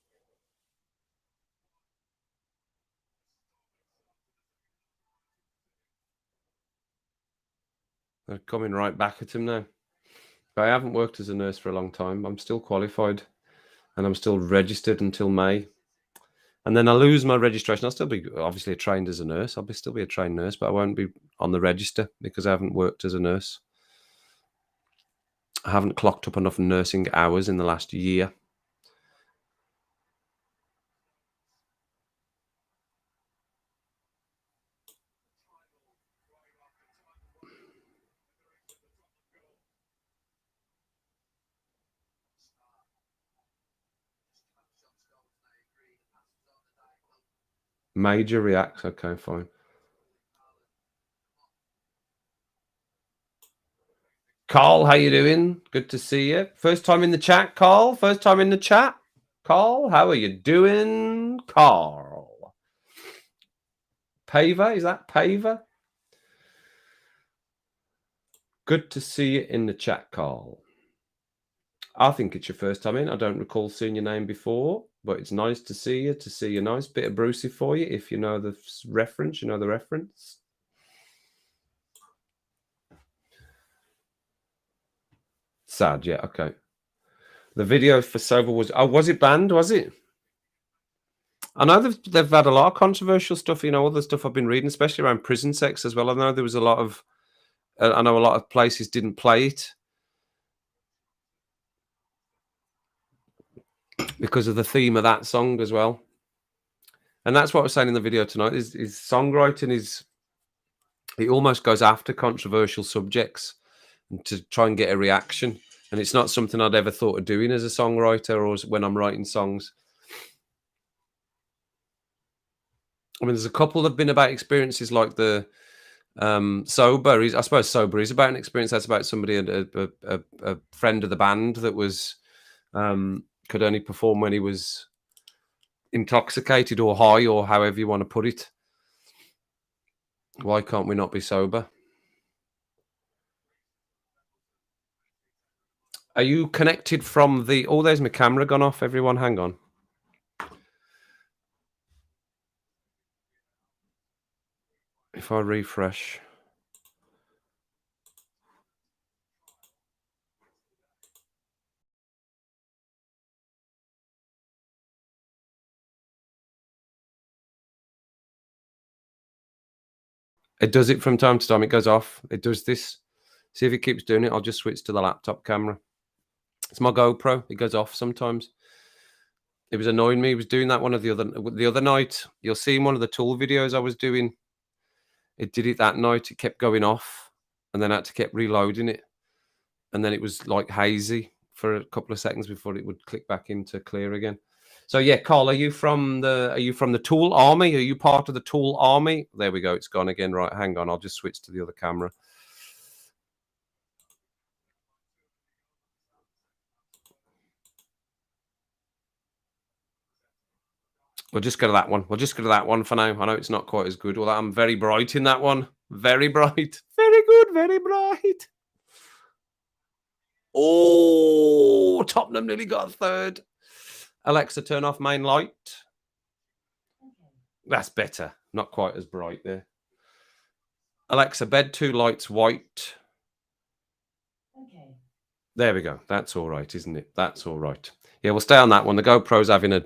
they're coming right back at him now. But I haven't worked as a nurse for a long time. I'm still qualified and I'm still registered until May. And then I lose my registration. I'll still be obviously trained as a nurse. Still be a trained nurse, but I won't be on the register because I haven't worked as a nurse. I haven't clocked up enough nursing hours in the last year. Major reacts. Okay, fine. Carl, how you doing? Good to see you. First time in the chat, Carl. First time in the chat. Carl, how are you doing? Carl. Paver, is that Paver? Good to see you in the chat, Carl. I think it's your first time in. I don't recall seeing your name before, but it's nice to see you. To see a nice bit of Brucey for you. If you know the reference, you know the reference. Sad, yeah, okay. The video for Sober was it banned? Was it? I know they've had a lot of controversial stuff, all the stuff I've been reading, especially around prison sex as well. I know there was a lot of I know a lot of places didn't play it because of the theme of that song as well. And that's what I was saying in the video tonight, is songwriting it almost goes after controversial subjects to try and get a reaction. And it's not something I'd ever thought of doing as a songwriter or when I'm writing songs. I mean, there's a couple that have been about experiences like the Sober. I suppose Sober is about an experience that's about somebody, a friend of the band that was could only perform when he was intoxicated or high, or however you want to put it. Why can't we not be sober? Are you connected from the... Oh, there's my camera gone off, everyone. Hang on. If I refresh. It does it from time to time. It goes off. It does this. See if it keeps doing it. I'll just switch to the laptop camera. It's my GoPro. It goes off sometimes. It was annoying me. He was doing that one of the other night. You'll see in one of the Tool videos I was doing. It did it that night. It kept going off, and then I had to keep reloading it, and then it was like hazy for a couple of seconds before it would click back into clear again. So yeah, Carl, are you from the Tool army? Are you part of the Tool army? There we go. It's gone again. Right, hang on. I'll just switch to the other camera. We'll just go to that one. We'll just go to that one for now. I know it's not quite as good. Well, I'm very bright in that one. Very bright. Very good. Very bright. Oh, Tottenham nearly got a third. Alexa, turn off main light. That's better. Not quite as bright there. Alexa, bed 2 lights white. Okay. There we go. That's all right, isn't it? That's all right. Yeah, we'll stay on that one. The GoPro's having a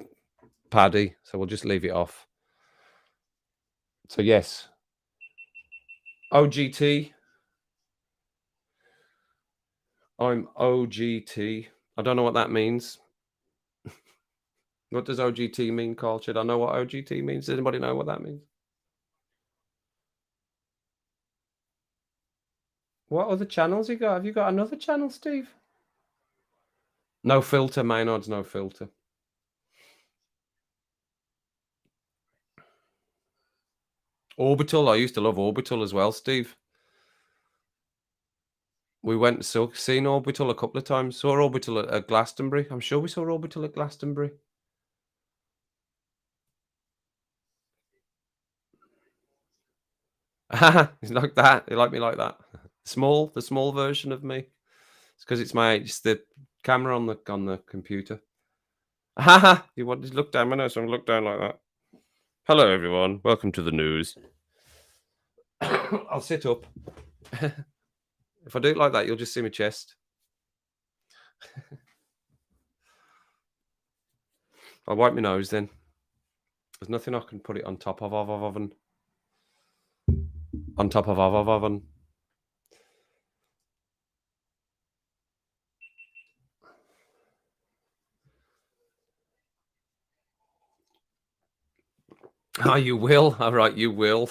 paddy, so we'll just leave it off. So yes. OGT. I'm OGT. I don't know what that means. What does OGT mean, Carl? Should I know what OGT means? Does anybody know what that means? What other channels you got? Have you got another channel, Steve? No filter, Maynard's no filter. Orbital. I used to love Orbital as well, Steve. We went and seen Orbital a couple of times. Saw Orbital at Glastonbury. I'm sure we saw Orbital at Glastonbury. He's like that. He like me like that. The small version of me. It's because it's the camera on the computer. You want to look down my nose, so I'm look down like that. Hello, everyone. Welcome to the news. I'll sit up. If I do it like that, you'll just see my chest. I'll wipe my nose then. There's nothing I can put it on top of oven. On top of oven. Oh, you will? All right, you will.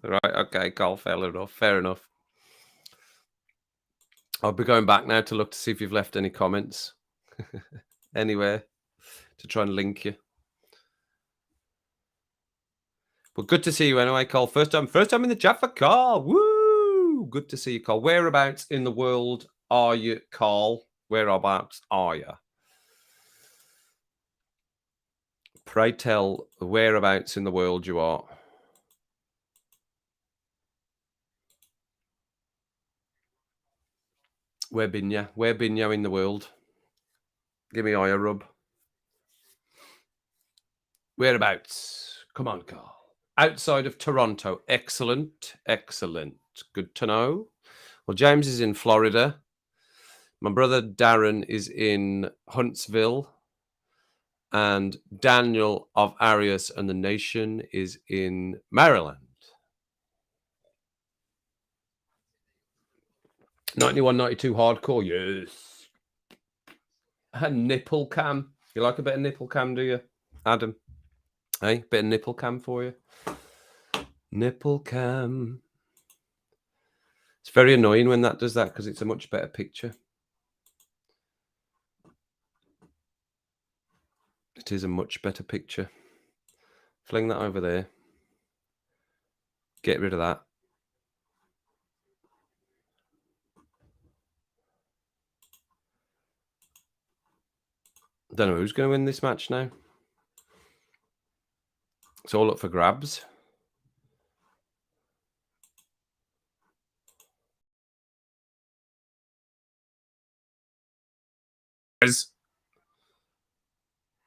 Right, okay, Carl, fair enough. I'll be going back now to look to see if you've left any comments anywhere to try and link you. Well, good to see you anyway, Carl. First time in the chat for Carl. Woo! Good to see you, Carl. Whereabouts in the world are you, Carl? Whereabouts are you? Pray tell whereabouts in the world you are. Where been ya? Where been ya in the world? Give me eye a rub. Whereabouts? Come on, Carl. Outside of Toronto. Excellent. Excellent. Good to know. Well, James is in Florida. My brother Darren is in Huntsville. And Daniel of Arius and the Nation is in Maryland. 91, 92 hardcore, yes. A nipple cam. You like a bit of nipple cam, do you, Adam? Hey, bit of nipple cam for you. Nipple cam. It's very annoying when that does that because it's a much better picture. It is a much better picture. Fling that over there. Get rid of that. Don't know who's going to win this match now. It's all up for grabs.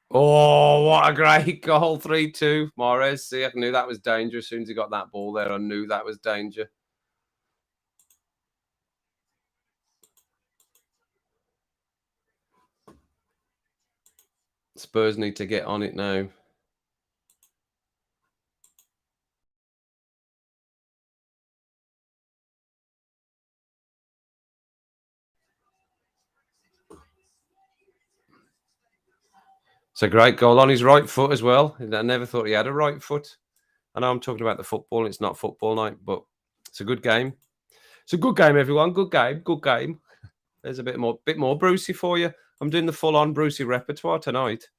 Oh, what a great goal. 3-2. Mahrez. See, I knew that was danger. As soon as he got that ball there, I knew that was danger. Spurs need to get on it now. It's a great goal on his right foot as well. I never thought he had a right foot. I know I'm talking about the football. It's not football night, but it's a good game. It's a good game, everyone. Good game. Good game. There's a bit more Brucey for you. I'm doing the full-on Brucey repertoire tonight.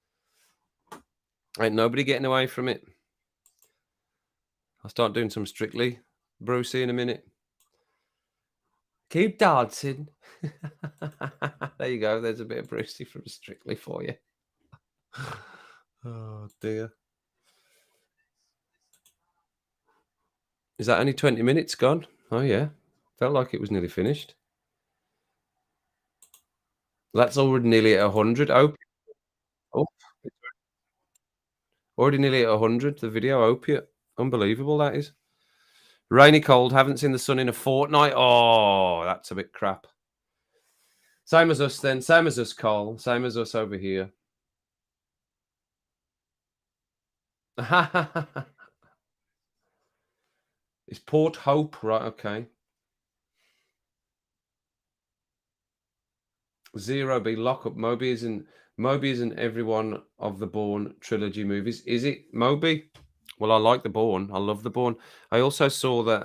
Ain't nobody getting away from it. I'll start doing some Strictly Brucey in a minute. Keep dancing. There you go. There's a bit of Brucey from Strictly for you. Oh, dear. Is that only 20 minutes gone? Oh, yeah. Felt like it was nearly finished. That's already nearly at 100. Oh, already nearly at 100. The video opiate. Unbelievable, that is. Rainy cold. Haven't seen the sun in a fortnight. Oh, that's a bit crap. Same as us then. Same as us, Cole. Same as us over here. It's Port Hope, right? Okay. 0B Lockup. Moby isn't every one of the Bourne trilogy movies, is it? Moby? Well, I like the Bourne. I love the Bourne. I also saw that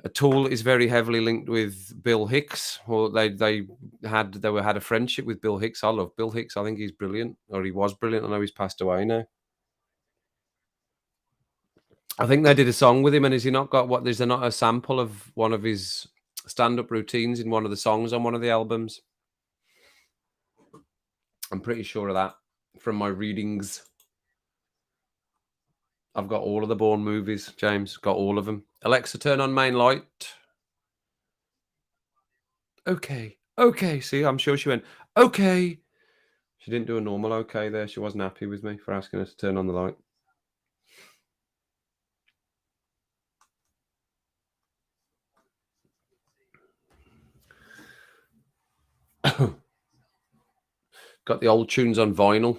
a Tool is very heavily linked with Bill Hicks, or they had a friendship with Bill Hicks. I love Bill Hicks. I think he's brilliant, or he was brilliant. I know he's passed away now. I think they did a song with him, and has he not got what? There's not a sample of one of his stand-up routines in one of the songs on one of the albums. I'm pretty sure of that from my readings. I've got all of the Bourne movies, James. Got all of them. Alexa, turn on main light. Okay. Okay. See, I'm sure she went, okay. She didn't do a normal okay there. She wasn't happy with me for asking her to turn on the light. Got the old tunes on vinyl.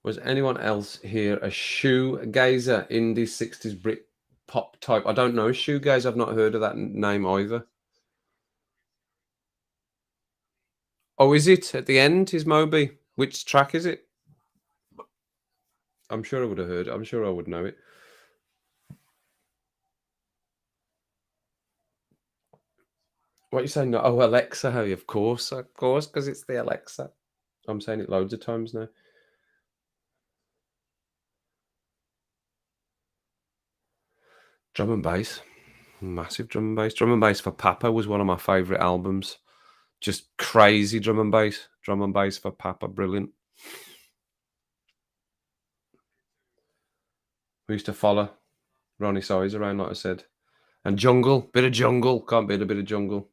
Was anyone else here a shoegazer, indie 60s Brit pop type? I don't know shoegaze. I've not heard of that name either. Oh, is it at the end? Is Moby? Which track is it? I'm sure I would have heard it. I'm sure I would know it. What are you saying? Oh, Alexa. Hey, of course, because it's the Alexa. I'm saying it loads of times now. Drum and bass. Massive drum and bass. Drum and bass for Papa was one of my favourite albums. Just crazy drum and bass. Drum and bass for Papa. Brilliant. We used to follow Ronnie Size around, like I said. And Jungle. Bit of Jungle. Can't beat a bit of Jungle.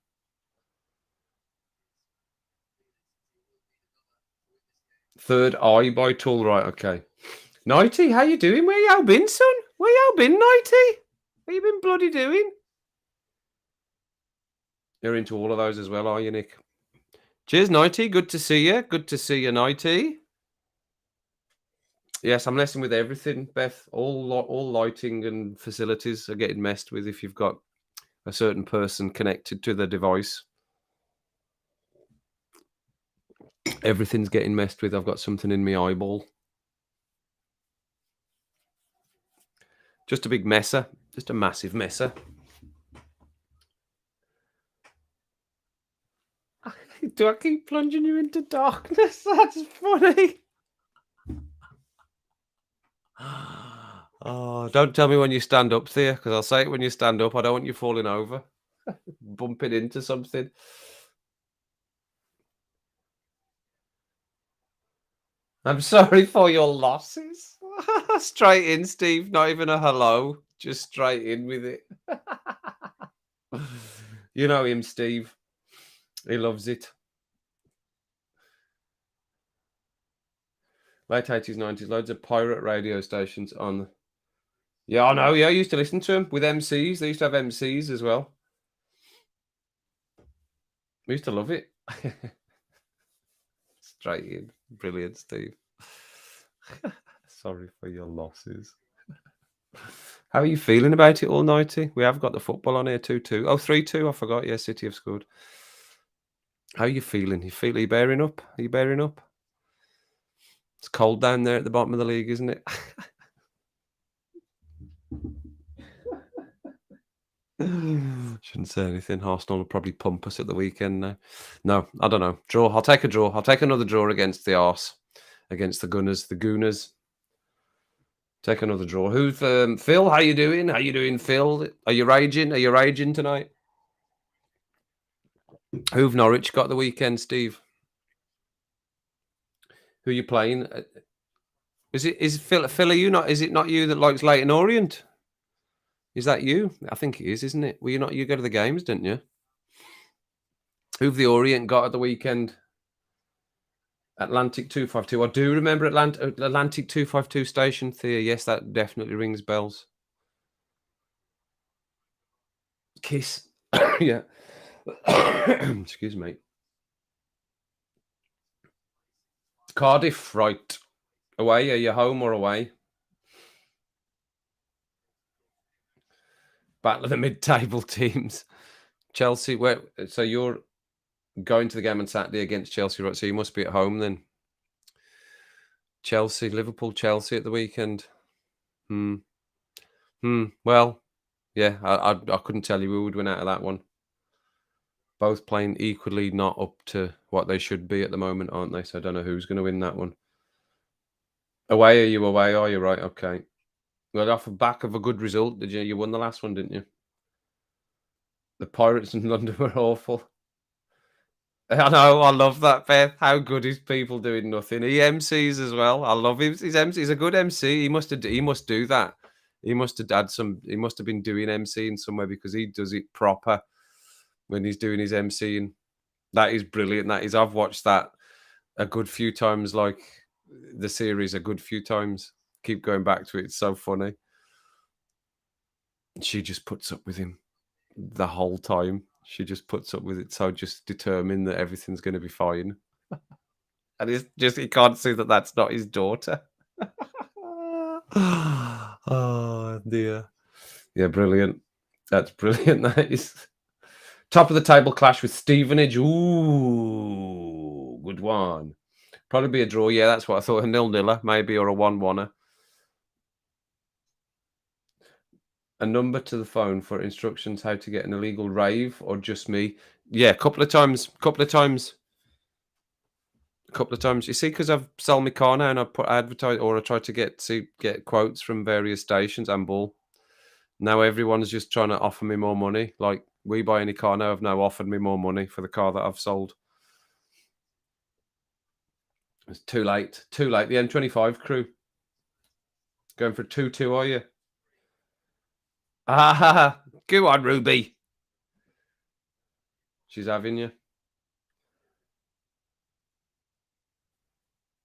Third Eye by Tool. Right, okay. Nighty, how you doing? Where y'all been, son? Where y'all been, Nighty? What you been bloody doing? You're into all of those as well, are you, Nick? Cheers, Nighty. Good to see you. Good to see you, Nighty. Yes, I'm messing with everything, Beth. All lighting and facilities are getting messed with if you've got a certain person connected to the device. Everything's getting messed with. I've got something in my eyeball. Just a big messer. Just a massive messer. Do I keep plunging you into darkness? That's funny. Oh, don't tell me when you stand up, Thea, because I'll say it when you stand up. I don't want you falling over, bumping into something. I'm sorry for your losses. Straight in, Steve. Not even a hello. Just straight in with it. You know him, Steve. He loves it. Late 80s, 90s, loads of pirate radio stations on. Yeah, I know. Yeah, I used to listen to them with MCs. They used to have MCs as well. We used to love it. Straight in. Brilliant, Steve. Sorry for your losses. How are you feeling about it all, Nighty? We have got the football on here, 2-2. Oh, 3-2, I forgot. Yeah, City have scored. How are you feeling? Are you bearing up? Are you bearing up? It's cold down there at the bottom of the league, isn't it? Shouldn't say anything. Arsenal will probably pump us at the weekend now. No, I don't know. Draw. I'll take a draw. I'll take another draw against the arse, against the Gunners, the Gooners. Take another draw. Who's Phil? How you doing? How you doing, Phil? Are you raging? Are you raging tonight? Who've Norwich got the weekend, Steve? Who are you playing? Is Phil? Phil, are you not? Is it not you that likes Leighton Orient? Is that you? I think it is, isn't it? Well, you go to the games, didn't you? Who've the Orient got at the weekend? Atlantic 252. I do remember Atlantic 252 station, Thea. Yes, that definitely rings bells. Kiss. Yeah. Excuse me. Cardiff, right. Away? Are you home or away? Battle of the mid-table teams. Chelsea, so you're going to the game on Saturday against Chelsea, right? So you must be at home then. Chelsea, Liverpool, Chelsea at the weekend. Well, yeah, I couldn't tell you who would win out of that one. Both playing equally not up to what they should be at the moment, aren't they? So I don't know who's going to win that one. Away? Are you away? Are you right? Okay. Well, off the back of a good result, did you? You won the last one, didn't you? The Pirates in London were awful. I know, I love that, Beth. How good is people doing nothing? He MCs as well. I love him. He's a good MC. He must do that. He must have been doing MCing somewhere because he does it proper when he's doing his MCing. That is brilliant. I've watched that a good few times, like the series a good few times. Keep going back to it. It's so funny. She just puts up with him the whole time. She just puts up with it, so just determined that everything's going to be fine. And it's just, he can't see that that's not his daughter. Oh, dear. Yeah, brilliant. That's brilliant. That is. Top of the table clash with Stevenage. Ooh, good one. Probably be a draw. Yeah, that's what I thought. A 0-0 maybe, or a 1-1. A number to the phone for instructions how to get an illegal rave, or just me? Yeah, a couple of times. You see, because I've sold my car now and I put advertise, or I tried to get quotes from various stations and Bull. Now everyone's just trying to offer me more money. Like, We Buy Any Car now have now offered me more money for the car that I've sold. It's too late. The M25 crew. Going for 2-2, are you? Ah, go on, Ruby. She's having you.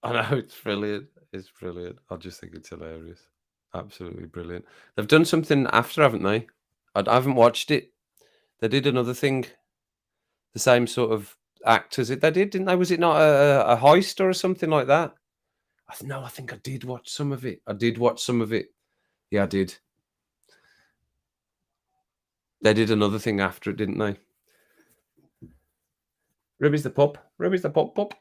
I know, it's brilliant. It's brilliant. I just think it's hilarious. Absolutely brilliant. They've done something after, haven't they? I haven't watched it. They did another thing. the same sort of actors. They did, didn't they? Was it not a heist or something like that? No, I think I did watch some of it. I did watch some of it. Yeah, I did. They did another thing after it, didn't they? Ruby's the pup. Ruby's the pup.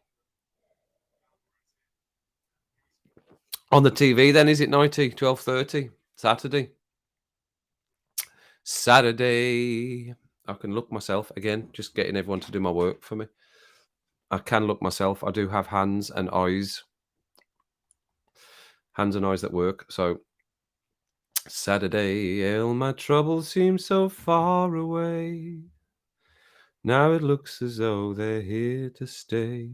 On the TV then, is it 12:30, Saturday? Saturday. I can look myself again, just getting everyone to do my work for me. I can look myself. I do have hands and eyes. Hands and eyes that work. So Saturday, all my troubles seem so far away. Now it looks as though they're here to stay.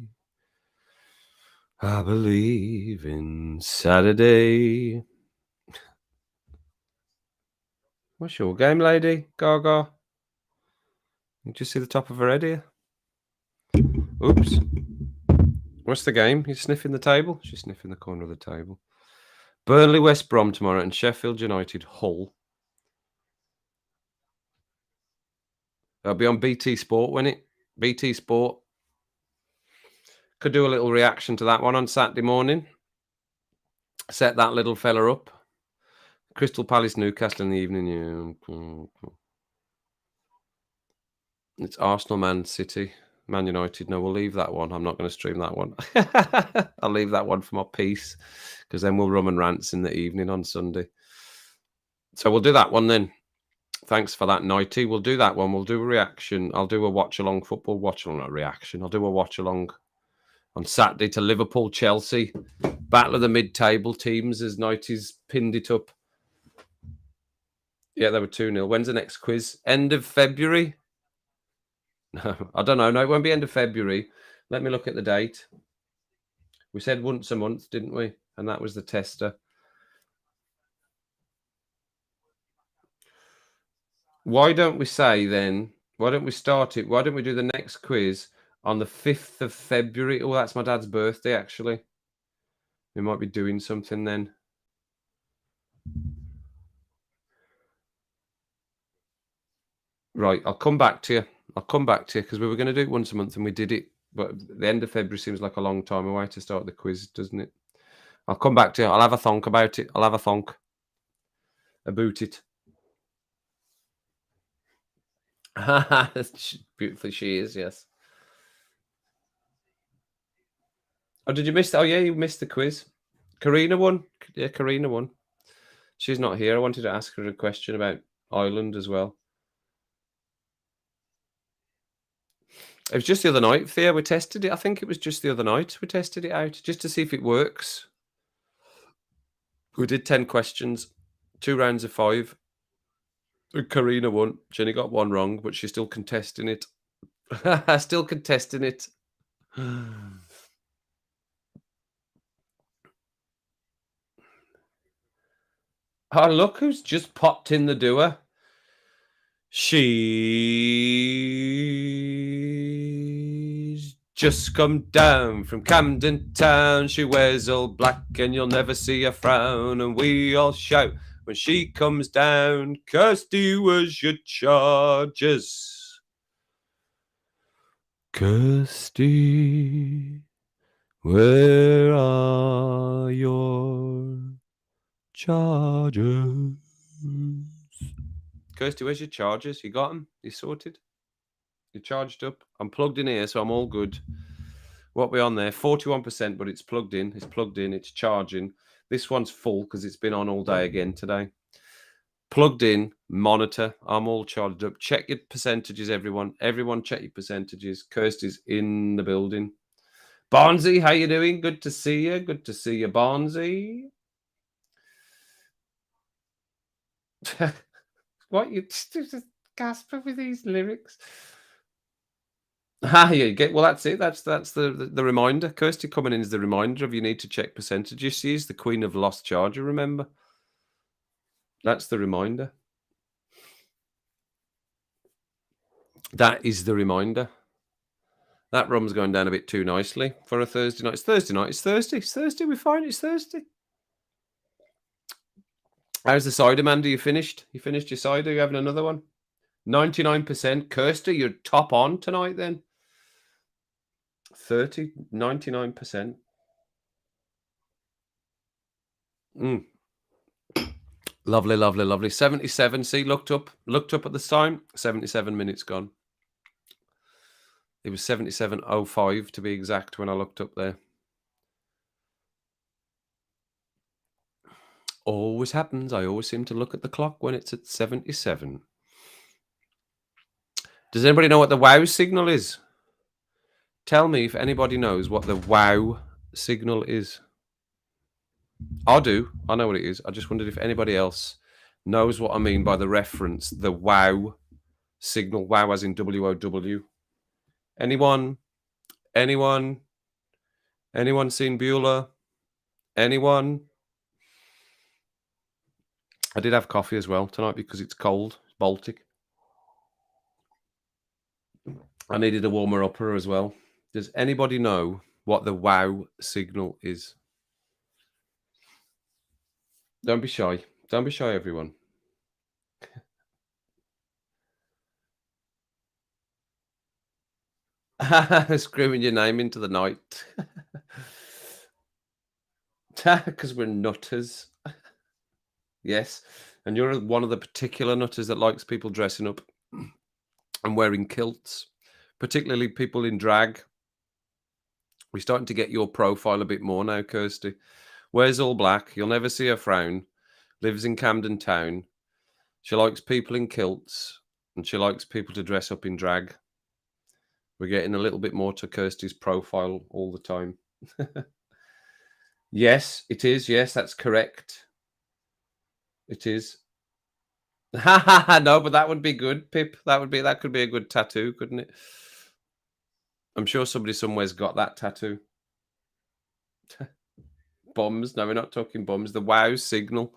I believe in Saturday. What's your game, lady? Gaga. You just see the top of her head here. Oops. What's the game? You sniffing the table? She's sniffing the corner of the table. Burnley, West Brom tomorrow, and Sheffield United, Hull. That'll be on BT Sport, won't it? BT Sport. Could do a little reaction to that one on Saturday morning. Set that little fella up. Crystal Palace, Newcastle in the evening. Yeah. It's Arsenal, Man City, Man United. No, we'll leave that one. I'm not going to stream that one. I'll leave that one for my piece, because then we'll run and rants in the evening on Sunday. So we'll do that one then. Thanks for that, Nighty. We'll do that one. We'll do a reaction. I'll do a watch-along football watch-along, not reaction. I'll do a watch-along on Saturday to Liverpool, Chelsea. Battle of the mid-table teams as Nighty's pinned it up. Yeah, they were 2-0. When's the next quiz? End of February? No, I don't know. No, it won't be end of February. Let me look at the date. We said once a month, didn't we? And that was the tester. Why don't we say then, why don't we start it? Why don't we do the next quiz on the 5th of February? Oh, that's my dad's birthday, actually. We might be doing something then. Right, I'll come back to you. Because we were going to do it once a month and we did it. But the end of February seems like a long time away to start the quiz, doesn't it? I'll come back to you. I'll have a thonk about it. About it. Beautifully she is, yes. Oh, did you miss that? Oh, yeah, you missed the quiz. Karina won. Yeah, Karina won. She's not here. I wanted to ask her a question about Ireland as well. It was just the other night, Thea. We tested it. I think it was just the other night. We tested it out just to see if it works. We did 10 questions, 2 rounds of 5. Karina won. She only got one wrong, but she's still contesting it. Still contesting it. Oh, look who's just popped in the door. She's just come down from Camden Town. She wears all black and you'll never see a frown. And we all shout when she comes down, Kirsty, was your charges? Kirsty, where are your charges? Kirsty, where's your chargers? You got them? You sorted? You charged up? I'm plugged in here, so I'm all good. What we on there? 41%, but it's plugged in. It's plugged in. It's charging. This one's full because it's been on all day again today. Plugged in. Monitor. I'm all charged up. Check your percentages, everyone. Everyone check your percentages. Kirsty's in the building. Barnsey, how you doing? Good to see you. Good to see you, Barnsey. What, you just gasping with these lyrics? You get, well, that's it. That's the reminder. Kirsty coming in is the reminder of you need to check percentages. She is the queen of lost charger, remember? That's the reminder. That is the reminder. That rum's going down a bit too nicely for a Thursday night. It's Thursday night. It's Thursday. It's Thursday. We're fine. It's Thursday. How's the cider, Mandy? You finished? You finished your cider? You having another one? 99%. Kirsty, you're top on tonight then. 99%. Lovely, lovely, lovely. 77. See, looked up at the time. 77 minutes gone. It was 77:05 to be exact when I looked up there. Always happens. I always seem to look at the clock when it's at 77. Does anybody know what the wow signal is? Tell me if anybody knows what the wow signal is. I do. I know what it is. I just wondered if anybody else knows what I mean by the reference, the wow signal. Wow as in WOW. Anyone? Anyone? Anyone seen Bueller? Anyone? I did have coffee as well tonight because it's cold. It's Baltic. I needed a warmer upper as well. Does anybody know what the wow signal is? Don't be shy. Don't be shy, everyone. Screaming your name into the night. Because we're nutters. Yes. And you're one of the particular nutters that likes people dressing up and wearing kilts, particularly people in drag. We're starting to get your profile a bit more now, Kirsty. Wears all black. You'll never see her frown. Lives in Camden Town. She likes people in kilts and she likes people to dress up in drag. We're getting a little bit more to Kirsty's profile all the time. Yes, it is. Yes, that's correct. It is. No, but that would be good, Pip. That could be a good tattoo, couldn't it? I'm sure somebody somewhere's got that tattoo. Bums. No, we're not talking bums. The wow signal.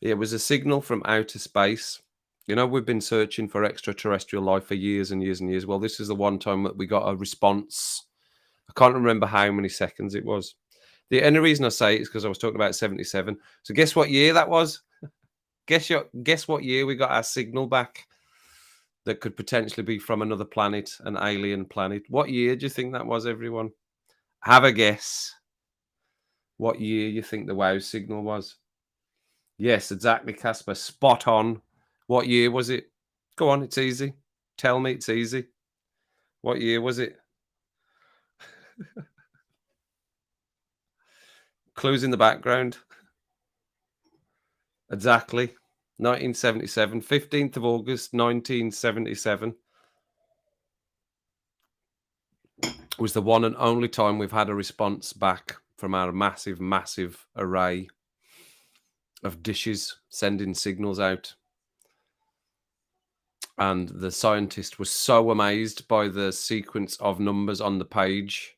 It was a signal from outer space. You know, we've been searching for extraterrestrial life for years and years and years. Well, this is the one time that we got a response. I can't remember how many seconds it was. The only reason I say it is because I was talking about 77. So guess what year that was? Guess what year we got our signal back that could potentially be from another planet, an alien planet. What year do you think that was, everyone? Have a guess. What year you think the wow signal was? Yes, exactly, Casper. Spot on. What year was it? Go on, it's easy. Tell me it's easy. What year was it? Clues in the background. Exactly. 1977. 15th of August, 1977. Was the one and only time we've had a response back from our massive, massive array of dishes sending signals out. And the scientist was so amazed by the sequence of numbers on the page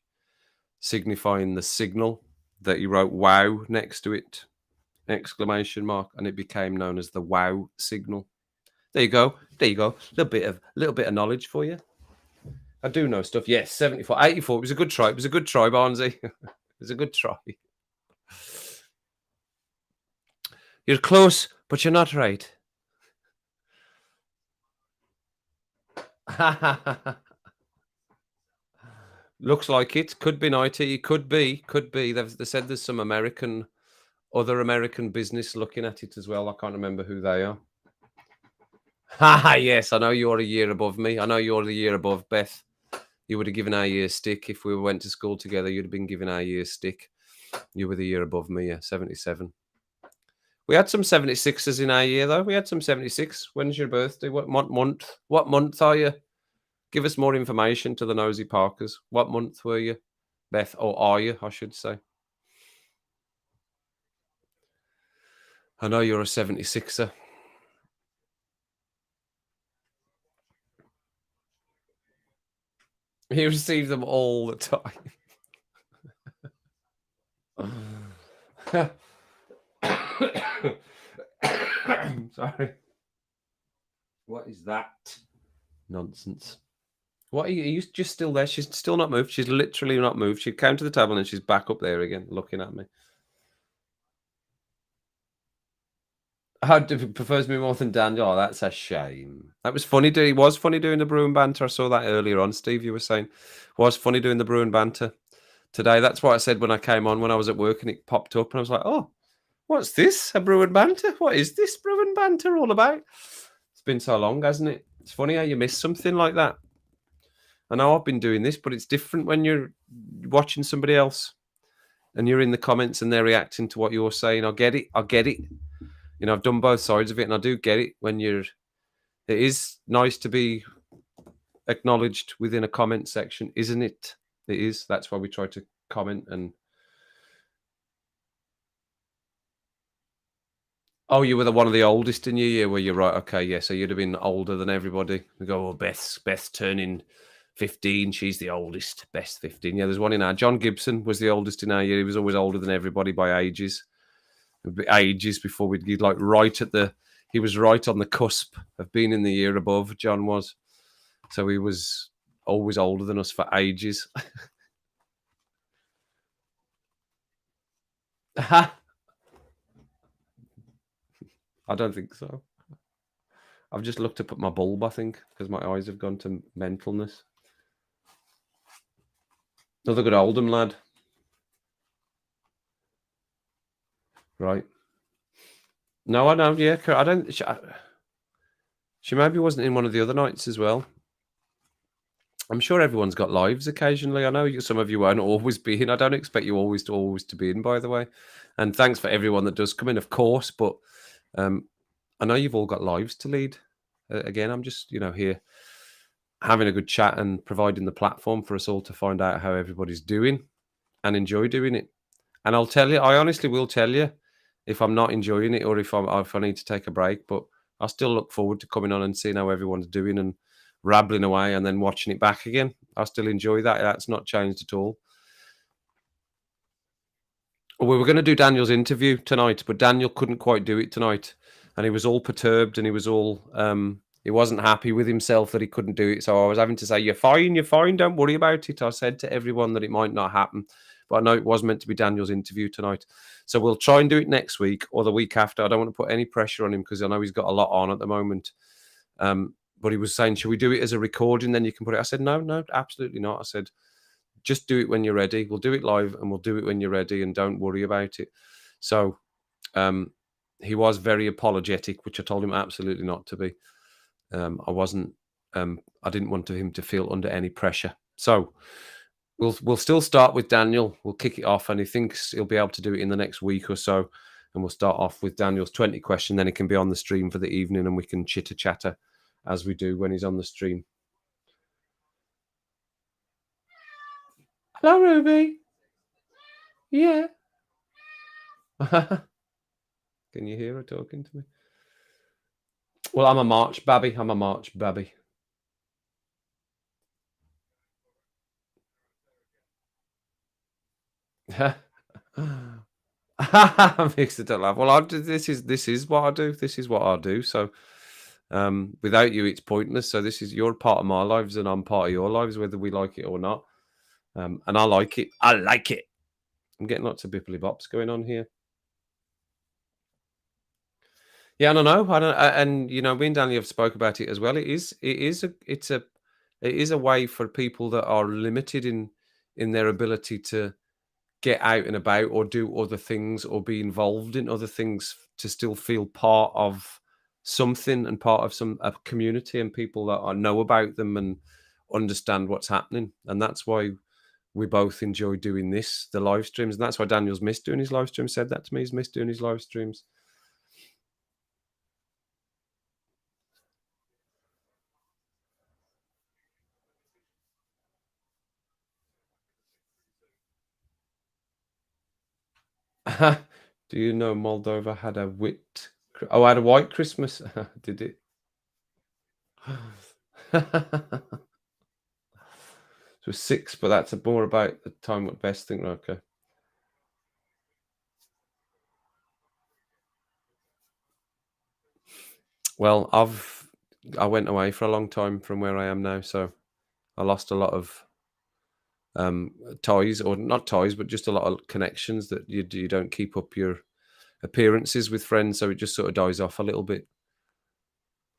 signifying the signal that he wrote wow next to it, exclamation mark, and it became known as the wow signal. There you go. There you go. A little bit of knowledge for you. I do know stuff. Yes, 74, 84. It was a good try. It was a good try, Barnesy. It was a good try. You're close, but you're not right. Looks like it. Could be 90. Could be. They said there's some other American business looking at it as well. I can't remember who they are. Yes, I know you're a year above me. I know you're the year above Beth. You would have given our year stick if we went to school together. You'd have been given our year stick. You were the year above me, yeah, 77. We had some 76ers in our year, though. We had some 76. When's your birthday? What month? What month are you? Give us more information to the nosy Parkers. What month were you, Beth? Or are you, I should say. I know you're a 76er. You receive them all the time. Sorry. What is that? Nonsense. What are you just still there? She's still not moved. She's literally not moved. She came to the table and she's back up there again, looking at me. How prefers me more than Daniel? Oh, that's a shame. That was funny. He was funny doing the Bruin banter. I saw that earlier on. Steve, you were saying was funny doing the Bruin banter today. That's what I said when I came on when I was at work and it popped up and I was like, oh, what's this? A Bruin banter? What is this Bruin banter all about? It's been so long, hasn't it? It's funny how you miss something like that. I know I've been doing this, but it's different when you're watching somebody else and you're in the comments and they're reacting to what you're saying. I get it. I get it. You know, I've done both sides of it and I do get it when you're. It is nice to be acknowledged within a comment section, isn't it? It is. That's why we try to comment and. Oh, you were one of the oldest in your year. Were you right? Okay, yeah. So you'd have been older than everybody. We go, oh, Beth's turning 15. She's the oldest. Beth's 15. Yeah, there's one in our. John Gibson was the oldest in our year. He was always older than everybody by ages. Ages before we'd get like right at the. He was right on the cusp of being in the year above. John was. So he was always older than us for ages. I don't think so. I've just looked up at my bulb, I think, because my eyes have gone to mentalness. Another good Oldham lad. Right. No, I know. Yeah, I don't. She maybe wasn't in one of the other nights as well. I'm sure everyone's got lives occasionally. I know some of you won't always be in. I don't expect you always to be in, by the way. And thanks for everyone that does come in, of course. But I know you've all got lives to lead. Again, I'm just here having a good chat and providing the platform for us all to find out how everybody's doing and enjoy doing it. And I'll tell you, I honestly will tell you if I'm not enjoying it or if I need to take a break. But I still look forward to coming on and seeing how everyone's doing and rabbling away and then watching it back again. I still enjoy that. That's not changed at all. We were going to do Daniel's interview tonight, but Daniel couldn't quite do it tonight, and he was all perturbed and he was all he wasn't happy with himself that he couldn't do it. So I was having to say, "You're fine, don't worry about it." I said to everyone that it might not happen, but I know it was meant to be Daniel's interview tonight. So we'll try and do it next week or the week after. I don't want to put any pressure on him because I know he's got a lot on at the moment. But he was saying, "Should we do it as a recording? Then you can put it." I said, "No, absolutely not." I said, just do it when you're ready. We'll do it live and we'll do it when you're ready and don't worry about it. So he was very apologetic, which I told him absolutely not to be. I didn't want him to feel under any pressure. So we'll still start with Daniel. We'll kick it off and he thinks he'll be able to do it in the next week or so. And we'll start off with Daniel's 20 question. Then he can be on the stream for the evening and we can chitter chatter as we do when he's on the stream. Hello, Ruby. Yeah. Can you hear her talking to me? Well, I'm a March babby. Makes it laugh. Well, this is what I do. This is what I do. So, without you, it's pointless. So you're part of my lives, and I'm part of your lives, whether we like it or not. And I like it. I like it. I'm getting lots of bippily bops going on here. Yeah, I don't know. And me and Daniel have spoke about it as well. It is a way for people that are limited in their ability to get out and about or do other things or be involved in other things to still feel part of something and part of a community and people that know about them and understand what's happening. And that's why we both enjoy doing the live streams. And that's why Daniel's missed doing his live streams. Said that to me. He's missed doing his live streams. Do you know Moldova had a had a white Christmas? Did it? So 6, but that's more about the time what best thing. Okay. Well, I went away for a long time from where I am now, so I lost a lot of ties, or not ties, but just a lot of connections that you don't keep up your appearances with friends, so it just sort of dies off a little bit.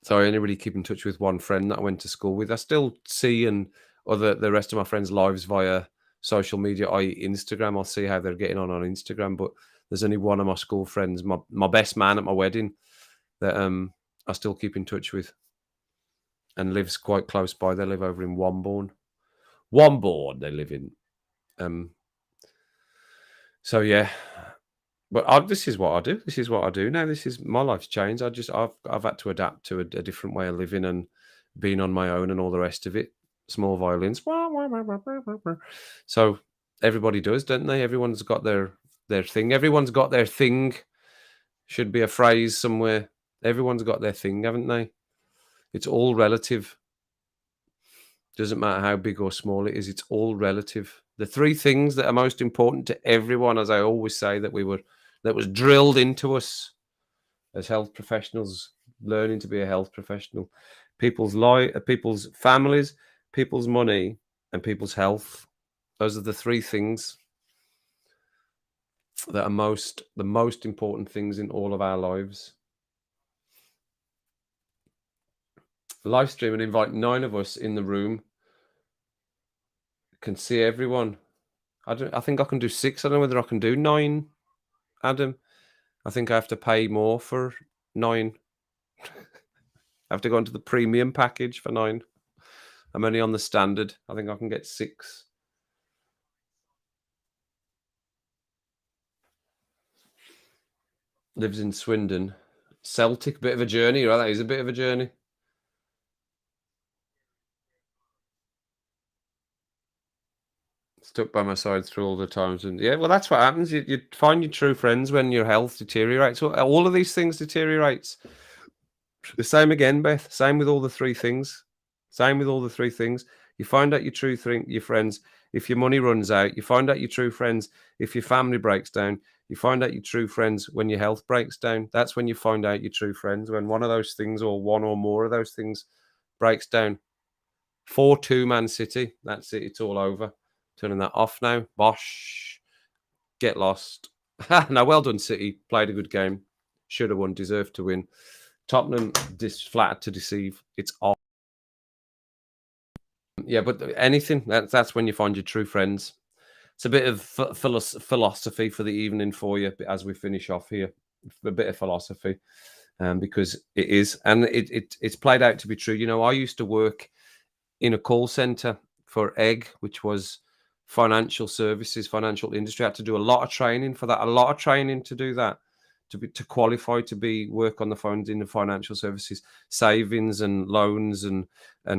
So I only really keep in touch with one friend that I went to school with. I still see the rest of my friends' lives via social media, i.e. Instagram. I'll see how they're getting on Instagram, but there's only one of my school friends, my best man at my wedding, that I still keep in touch with, and lives quite close by. They live over in Wombourne. They live in. So yeah, but this is what I do. This is what I do now. This is my life's changed. I've had to adapt to a different way of living and being on my own and all the rest of it. Small violins. So everybody does, don't they? Everyone's got their thing. Everyone's got their thing. Should be a phrase somewhere. Everyone's got their thing, haven't they? It's all relative. Doesn't matter how big or small it is. It's all relative. The three things that are most important to everyone, as I always say, that was drilled into us as health professionals, learning to be a health professional: people's people's families, people's money, and people's health. Those are the three things that are the most important things in all of our lives. Live stream and invite 9 of us in the room. Can see everyone. I think I can do 6. I don't know whether I can do 9, Adam. I think I have to pay more for 9. I have to go into the premium package for 9. I'm only on the standard. I think I can get 6. Lives in Swindon. Celtic, bit of a journey, right? That is a bit of a journey. Stuck by my side through all the times, and yeah, well, that's what happens. You find your true friends when your health deteriorates. All of these things deteriorates. The same again, Beth. Same with all the 3 things. Same with all the 3 things. You find out your true your friends if your money runs out. You find out your true friends if your family breaks down. You find out your true friends when your health breaks down. That's when you find out your true friends, when one of those things or one or more of those things breaks down. 4-2 Man City. That's it. It's all over. Turning that off now. Bosh. Get lost. Now, well done, City. Played a good game. Should have won. Deserved to win. Tottenham flattered to deceive. It's off. Yeah, but anything, that's when you find your true friends. It's a bit of philosophy for the evening for you as we finish off here. A bit of philosophy, because it is, and it's played out to be true. You know, I used to work in a call center for Egg, which was financial services, financial industry. I had to do a lot of training for that, a lot of training to do that, to qualify to work on the phones in the financial services, savings and loans and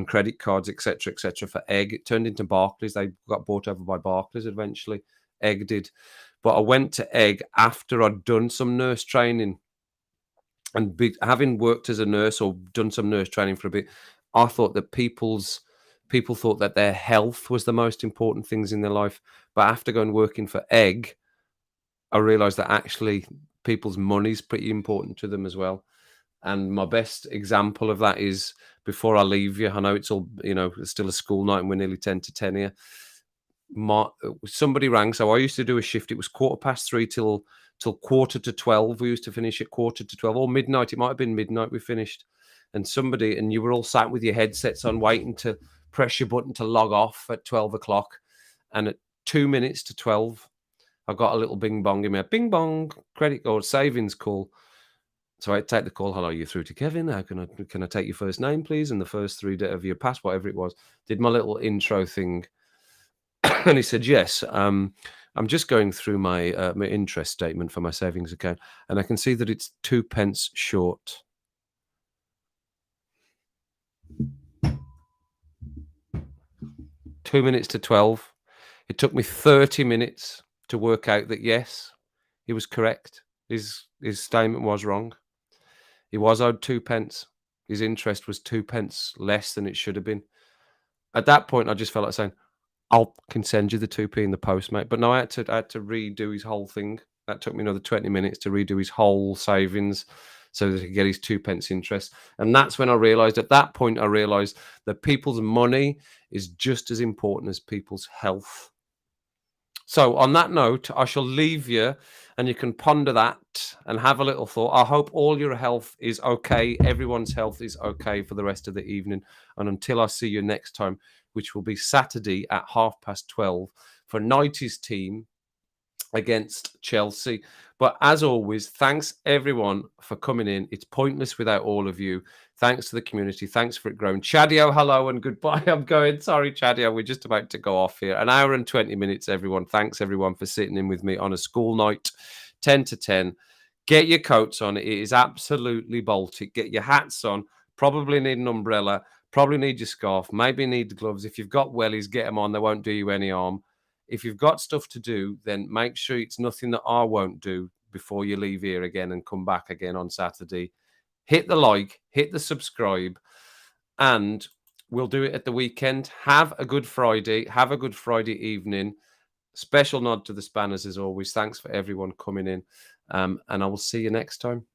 credit cards, etc., for Egg. It turned into Barclays. They got bought over by Barclays eventually. Egg did. But I went to Egg after I'd done some nurse training, and having worked as a nurse or done some nurse training for a bit, I thought that people thought that their health was the most important things in their life. But after going working for Egg, I realized that actually people's money's pretty important to them as well. And my best example of that is, before I leave you, I know it's all, it's still a school night and we're nearly 10 to 10 here. Somebody rang. So I used to do a shift. It was 3:15 till 11:45. We used to finish at 11:45 or midnight. It might have been midnight we finished. And you were all sat with your headsets on, waiting to press your button to log off at 12 o'clock. And at 2 minutes to 12, I got a little bing bong in my bing bong credit or savings call. So I take the call. Hello, you're through to Kevin. How can I take your first name, please, and the first 3 of your pass, whatever it was. Did my little intro thing, and he said, "Yes, I'm just going through my interest statement for my savings account, and I can see that it's 2 pence short." 2 minutes to 12. It took me 30 minutes to work out that yes, he was correct. His statement was wrong. He was owed 2 pence. His interest was 2 pence less than it should have been. At that point, I just felt like saying, "I can send you the 2p in the post, mate." But no, I had to redo his whole thing. That took me another 20 minutes to redo his whole savings so that he could get his 2 pence interest. And that's when I realized, at that point, that people's money is just as important as people's health. So on that note, I shall leave you and you can ponder that and have a little thought. I hope all your health is okay. Everyone's health is okay for the rest of the evening. And until I see you next time, which will be Saturday at 12:30 for 90s team against Chelsea. But as always, thanks everyone for coming in. It's pointless without all of you. Thanks to the community. Thanks for it growing. Chadio, hello and goodbye. I'm going. Sorry, Chadio. We're just about to go off here. An hour and 20 minutes, everyone. Thanks everyone for sitting in with me on a school night, 10 to 10. Get your coats on. It is absolutely Baltic. Get your hats on. Probably need an umbrella. Probably need your scarf. Maybe need the gloves. If you've got wellies, get them on. They won't do you any harm. If you've got stuff to do, then make sure it's nothing that I won't do before you leave here again and come back again on Saturday. Hit the like, hit the subscribe, and we'll do it at the weekend. Have a good Friday. Have a good Friday evening. Special nod to the Spanners as always. Thanks for everyone coming in. And I will see you next time.